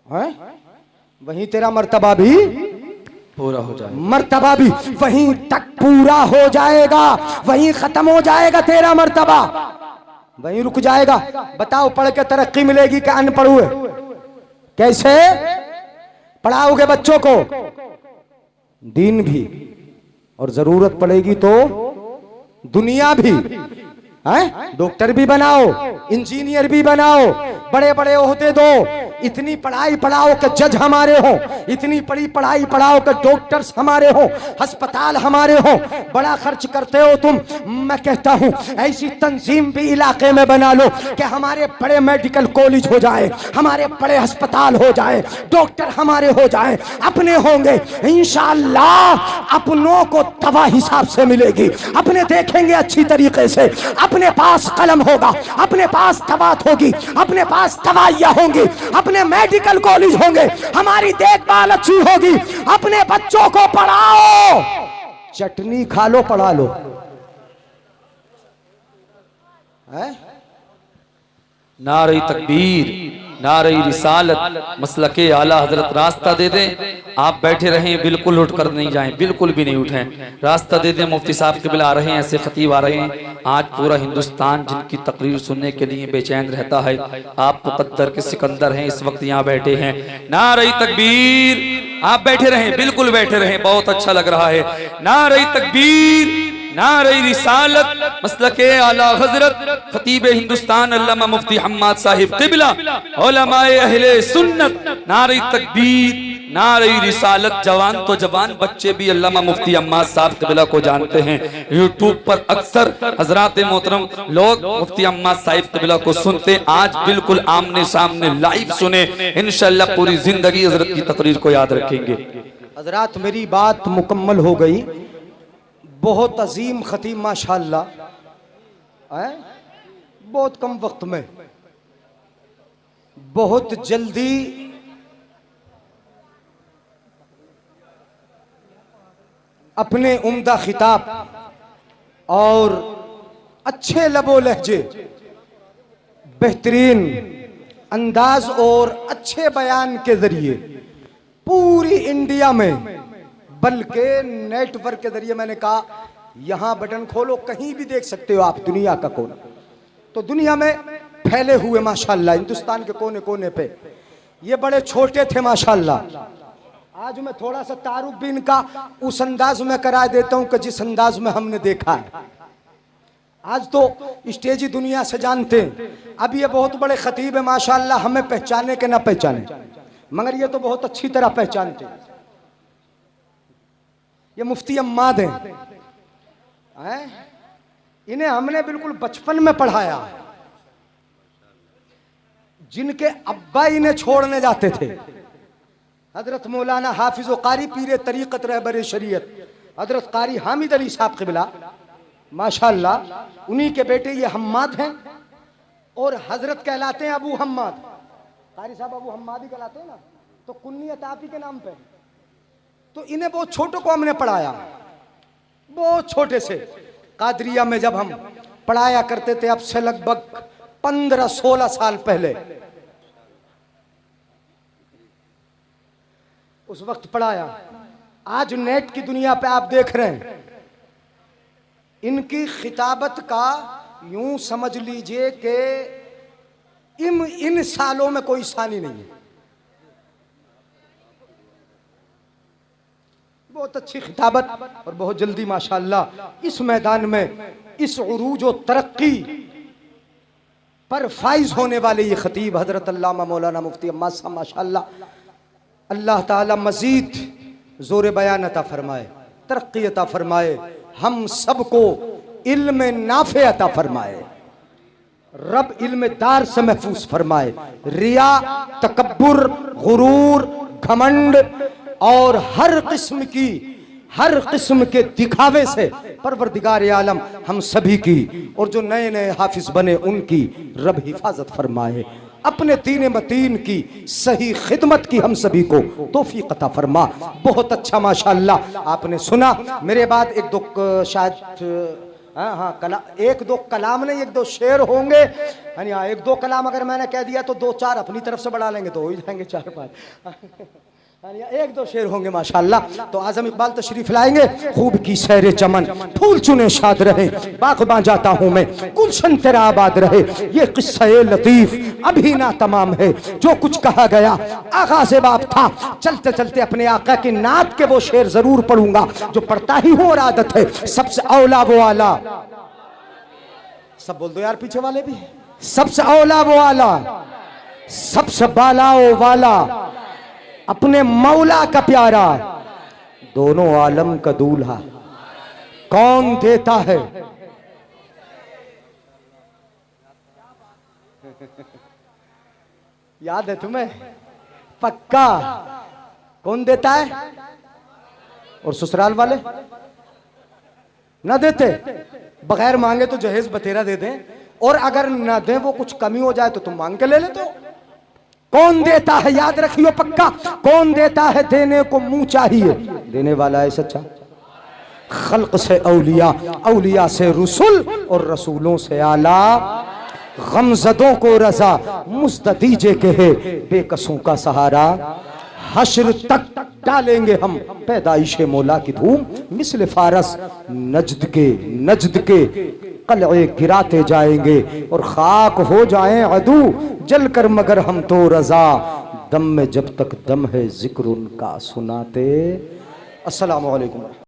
है? वहीं तेरा मर्तबा भी पूरा हो जाएगा, मर्तबा भी वहीं तक पूरा हो जाएगा, वहीं खत्म हो जाएगा तेरा मर्तबा, वहीं रुक जाएगा। बताओ, पढ़ के तरक्की मिलेगी कि अनपढ़ हुए? कैसे पढ़ाओगे बच्चों को? दीन भी, और जरूरत पड़ेगी तो दुनिया भी। हैं? डॉक्टर भी बनाओ, इंजीनियर भी बनाओ, बड़े बड़े ओहदे दो, इतनी पढ़ाई पढ़ाओ कि जज हमारे हो, इतनी बड़ी पढ़ाई पढ़ाओ कि डॉक्टर्स हमारे हो, अस्पताल हमारे हो। बड़ा खर्च करते हो तुम, मैं कहता हूं ऐसी तंजीम भी इलाके में बना लो कि हमारे बड़े मेडिकल कॉलेज हो जाए, हमारे बड़े अस्पताल हो जाए, डॉक्टर हमारे हो जाए, अपने होंगे इंशाअल्लाह। अपनों को दवा हिसाब से मिलेगी, अपने देखेंगे अच्छी तरीके से, अपने पास कलम होगा, अपने पास दवात होगी, अपने पास दवाइयां होंगी, अपने मेडिकल कॉलेज होंगे, हमारी देखभाल अच्छी होगी। अपने बच्चों को पढ़ाओ, चटनी खा लो, पढ़ा लो। है? नारे तकबीर, नारे रिसालत, मसलके आला हजरत रास्ता दे दें। आप बैठे रहें, बिल्कुल उठ कर नहीं जाएं, बिल्कुल भी नहीं उठें, रास्ता दे दें। मुफ्ती साहब के बिल आ रहे हैं, ऐसे खतीब आ रहे हैं। आज पूरा हिंदुस्तान जिनकी तकरीर सुनने के लिए बेचैन रहता है, आप मुकद्दर के सिकंदर हैं, इस वक्त यहाँ बैठे हैं। नारे तकबीर, आप बैठे रहें, बिल्कुल बैठे रहें, बहुत अच्छा लग रहा है। नारे तकबीर, नारे रिसालत, मसलके आला हजरत खतीब हिंदुस्तान अल्लामा मुफ्ती हम्माद साहिब क़िबला, उलमाए अहले सुन्नत। नारे तकबीर, नारे रिसालत। जवान तो जवान, बच्चे भी अल्लामा मुफ्ती हम्माद साहब क़िबला को जानते हैं। यूट्यूब पर अक्सर हजरात मोहतरम लोग मुफ्ती हम्माद साहिब क़िबला को सुनते। आज बिल्कुल आमने सामने लाइव सुने, इंशाअल्लाह पूरी जिंदगी हजरत की तकरीर को याद रखेंगे। हजरात, मेरी बात मुकम्मल हो गई। बहुत अजीम खतीब माशाअल्लाह, बहुत कम वक्त में, बहुत जल्दी अपने उम्दा खिताब और अच्छे लबो लहजे, बेहतरीन अंदाज और अच्छे बयान के जरिए पूरी इंडिया में, बल्कि नेटवर्क के जरिए, मैंने कहा यहां बटन खोलो, कहीं भी देख सकते हो आप दुनिया का कोना, तो दुनिया में फैले हुए माशाअल्लाह, हिंदुस्तान के कोने कोने पे। ये बड़े छोटे थे माशाअल्लाह। आज मैं थोड़ा सा तारुफ भी इनका उस अंदाज में करा देता हूं कि जिस अंदाज में हमने देखा है। आज तो स्टेज ही दुनिया से जानते हैं। अब ये बहुत बड़े खतीब है माशाअल्लाह, हमें पहचाने के ना पहचाने, मगर ये तो बहुत अच्छी तरह पहचानते हैं। ये मुफ्ती हम्माद हैं, इन्हें हमने बिल्कुल बचपन में पढ़ाया। जिनके अब्बा इन्हें छोड़ने जाते थे, हजरत मौलाना हाफिज व कारी पीर तरीक़त रहबर शरीयत हजरत कारी हामिद अली साहब क़िबला माशाअल्लाह, उन्हीं के बेटे ये हम्माद हैं और हजरत कहलाते हैं अबू हम्माद। कारी साहब अबू हम्माद ही कहलाते हैं ना, तो कुन्नियत आप ही के नाम पे। तो इन्हें बहुत छोटों को हमने पढ़ाया, बहुत छोटे से। कादरिया में जब हम पढ़ाया करते थे, अब से लगभग 15-16 साल पहले, उस वक्त पढ़ाया। आज नेट की दुनिया पे आप देख रहे हैं, इनकी खिताबत का यूं समझ लीजिए कि इन सालों में कोई सानी नहीं है। बहुत अच्छी खिताबत और बहुत जल्दी माशाअल्लाह इस मैदान में इस उरूज और तरक्की पर फाइज होने वाले ये खतीब हजरत अल्लामा मौलाना मुफ्ती अम्माद साहब माशाअल्लाह, अल्लाह ताला मजीद जोर बयान अता फरमाए, तरक्की अता फरमाए, हम सबको इल्म नाफे अता फरमाए, रब इल्म दार से महफूज फरमाए। रिया, तकब्बुर, गुरूर, घमंड और हर किस्म के दिखावे से परवरदिगार आलम हम सभी की और जो नए नए हाफिज बने उनकी रब हिफाजत फरमाए। अपने दीन मतीन की सही खिदमत की हम सभी को तौफीक अता फरमा। बहुत अच्छा माशाअल्लाह आपने सुना। मेरे बाद एक दो शायद एक दो कलाम नहीं, एक दो शेर होंगे। हाँ, एक दो कलाम अगर मैंने कह दिया तो 2-4 अपनी तरफ से बढ़ा लेंगे तो हो ही जाएंगे 4-5। एक दो शेर होंगे माशाअल्लाह। तो आजम इकबाल तशरीफ लाएंगे। खूब की सैरे चमन, फूल चुने शाद रहे, बागबां जाता हूं मैं, गुलशन तेरा आबाद रहे। ये किस्सा लतीफ अभी ना तमाम है, जो कुछ कहा गया आगाज़ बाप था। चलते चलते अपने आका की नात के वो शेर जरूर पढ़ूंगा जो पढ़ता ही हूं और आदत है। सबसे औला वो आला, सब बोल दो यार पीछे वाले भी। सबसे औला वो आला, सबसे बाला वो वाला, अपने मौला का प्यारा, दोनों आलम का दूल्हा। कौन देता है? याद है तुम्हें? पक्का। कौन देता है? और ससुराल वाले ना देते, बगैर मांगे तो जहेज बतेरा दे दें, और अगर ना दें वो कुछ कमी हो जाए तो तुम मांग के ले लेते हो। कौन देता है? याद रखियो पक्का। कौन देता है? देने को मुंह चाहिए, देने वाला है सच्चा। खल्क से औलिया, औलिया से रसूल और रसूलों से आला। गमजदों को रजा मुस्तदीजे के है बेकसों का सहारा। हश्र तक डालेंगे हम पैदाइशे मौला की धूम। मिस्ल फारस नजद के कलए गिराते जाएंगे और खाक हो जाएं अदू जल कर, मगर हम तो रजा। दम में जब तक दम है जिक्र उनका सुनाते। अस्सलामु अलैकुम।